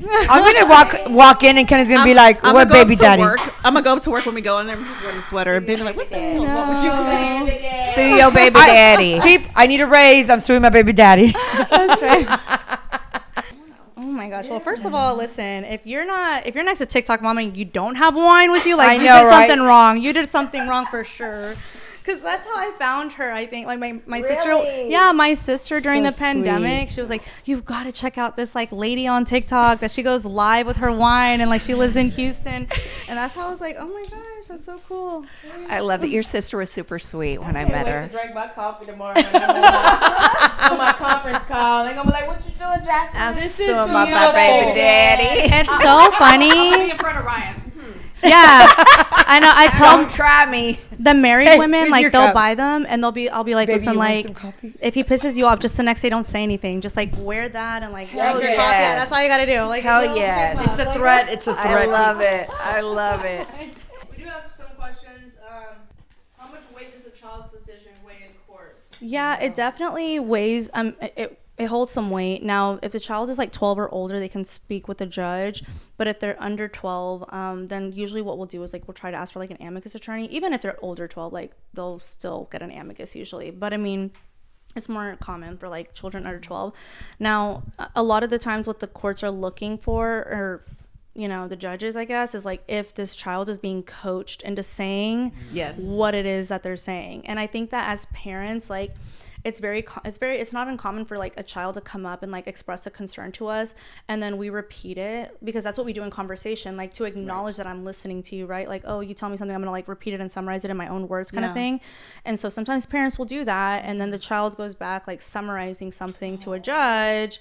I'm gonna walk in and Kenny's gonna be like, I'm "What gonna go baby up to daddy?" work. I'm gonna go up to work when we go in there. I'm just wearing a sweater. They're like, "What the hell? What would you say?" Sue your baby daddy. Peep, I need a raise. I'm suing my baby daddy. That's right. Oh my gosh. Well, first of all, listen, if you're next to TikTok mama and you don't have wine with you, like I you know, did right? something wrong. You did something wrong for sure. Cause that's how I found her. I think like my sister, my sister during So the pandemic, she was like, "You've got to check out this like lady on TikTok that she goes live with her wine and like she lives in Houston," and that's how I was like, "Oh my gosh, that's so cool." I love it. Your sister was super sweet when I met her. Drink my coffee tomorrow when I'm on my conference call. They're gonna be like, "What you doing, Jack?" I'm suing my baby daddy. It's so funny. in front of Ryan. Yeah, I know. I tell Don't try me. the married Hey, women here's like your they'll cup. buy them and I'll be like, Baby, listen, you want like some coffee? if he pisses you off, just the next day don't say anything. Just like wear that and like Hell drink your yes. coffee. Yeah, that's all you gotta do. Like Hell you know, yes. like, It's a like, threat. It's a I threat. love it. I love it. We do have some questions. How much weight does a child's decision weigh in court? Yeah, it definitely weighs. It holds some weight. Now, if the child is like 12 or older, they can speak with the judge. But if they're under 12, then usually what we'll do is like we'll try to ask for like an amicus attorney. Even if they're older 12, like they'll still get an amicus usually. But I mean, it's more common for like children under 12. Now, a lot of the times what the courts are looking for, or the judges, I guess, is like if this child is being coached into saying Yes. what it is that they're saying. And I think that as parents, like it's not uncommon for like a child to come up and like express a concern to us and then we repeat it, because that's what we do in conversation, like to acknowledge that I'm listening to you, right? Like, oh, you tell me something, I'm gonna like repeat it and summarize it in my own words kind of thing. And so sometimes parents will do that and then the child goes back like summarizing something to a judge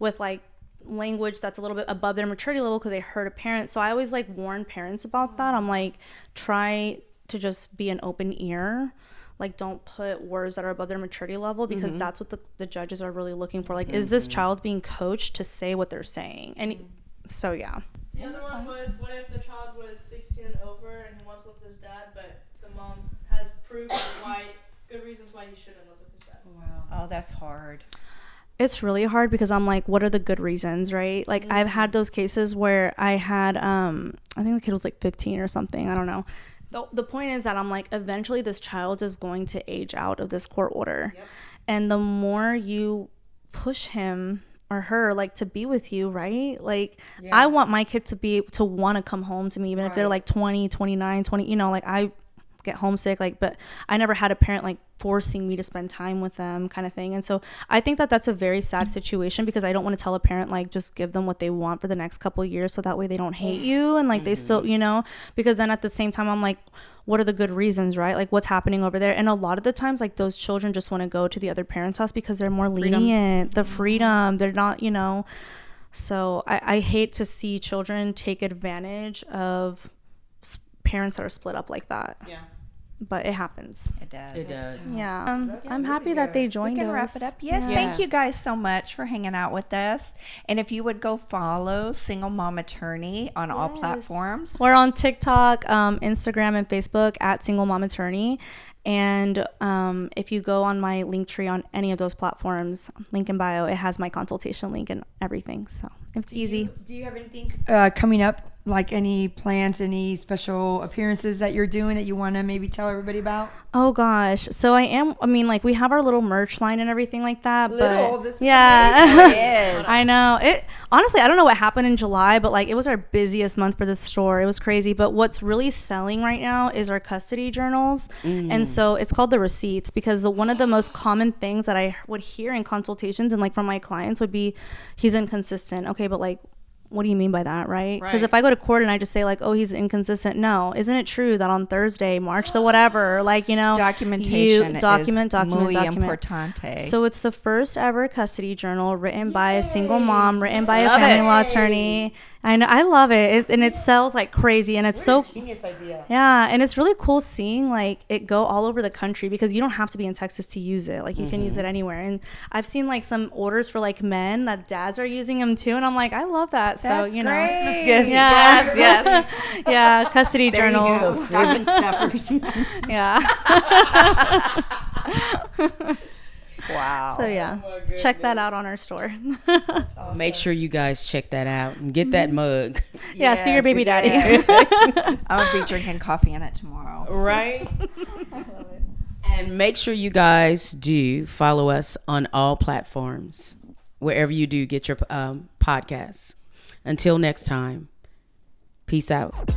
with like language that's a little bit above their maturity level because they heard a parent. So I always like warn parents about that. I'm like, try to just be an open ear. Like, don't put words that are above their maturity level, because that's what the judges are really looking for. Like, is this child being coached to say what they're saying? And so, yeah. The other one was, what if the child was 16 and over and he wants to live with his dad, but the mom has proof of good reasons why he shouldn't live with his dad? Oh, that's hard. It's really hard because I'm like, what are the good reasons, right? Like, I've had those cases where I had, I think the kid was like 15 or something. I don't know. The point is that I'm like, eventually this child is going to age out of this court order. Yep. And the more you push him or her like to be with you, right? Like, I want my kid to want to come home to me, even if they're like 20, 29, 20, like I get homesick, like, but I never had a parent like forcing me to spend time with them kind of thing. And so I think that that's a very sad situation, because I don't want to tell a parent like just give them what they want for the next couple of years so that way they don't hate you and like they still, because then at the same time I'm like, what are the good reasons, right? Like, what's happening over there? And a lot of the times like those children just want to go to the other parent's house because they're more lenient, the freedom, they're not, so I hate to see children take advantage of parents that are split up like that. Yeah. But it happens. It does. It does. Yeah. I'm happy that they We joined can us. wrap it up. Yes, thank you guys so much for hanging out with us. And if you would go follow Single Mom Attorney on all platforms. We're on TikTok, Instagram, and Facebook at Single Mom Attorney. And if you go on my link tree on any of those platforms, link in bio, it has my consultation link and everything. So it's easy. Do you have anything coming up? Like any plans, any special appearances that you're doing that you want to maybe tell everybody about? Oh gosh. So like we have our little merch line and everything like that. This is yeah. I know. Honestly, I don't know what happened in July, but like it was our busiest month for the store. It was crazy. But what's really selling right now is our custody journals. And so it's called the receipts, because one of the most common things that I would hear in consultations and like from my clients would be, he's inconsistent. Okay, but like, what do you mean by that, right? Because Right. if I go to court and I just say like, oh, he's inconsistent, no, isn't it true that on Thursday, March the whatever, like, you know, Documentation document, is muy document. importante. So it's the first ever custody journal written by a single mom, written by a Love family it. law attorney. I know, I love it. And it sells like crazy, and it's so Genius idea. yeah, and it's really cool seeing like it go all over the country, because you don't have to be in Texas to use it. Like you can use it anywhere. And I've seen like some orders for like men that dads are using them too, and I'm like, I love that. That's so you know, great. Christmas gifts. Yeah. Yes. yeah, custody There you go. journals. Stocking stuffers. Yeah. Wow. So yeah, check that out on our store. Make sure you guys check that out and get that mug. Yeah, so your baby daddy. I'm gonna be drinking coffee in it tomorrow. Right? And make sure you guys do follow us on all platforms, wherever you do get your podcasts. Until next time, peace out.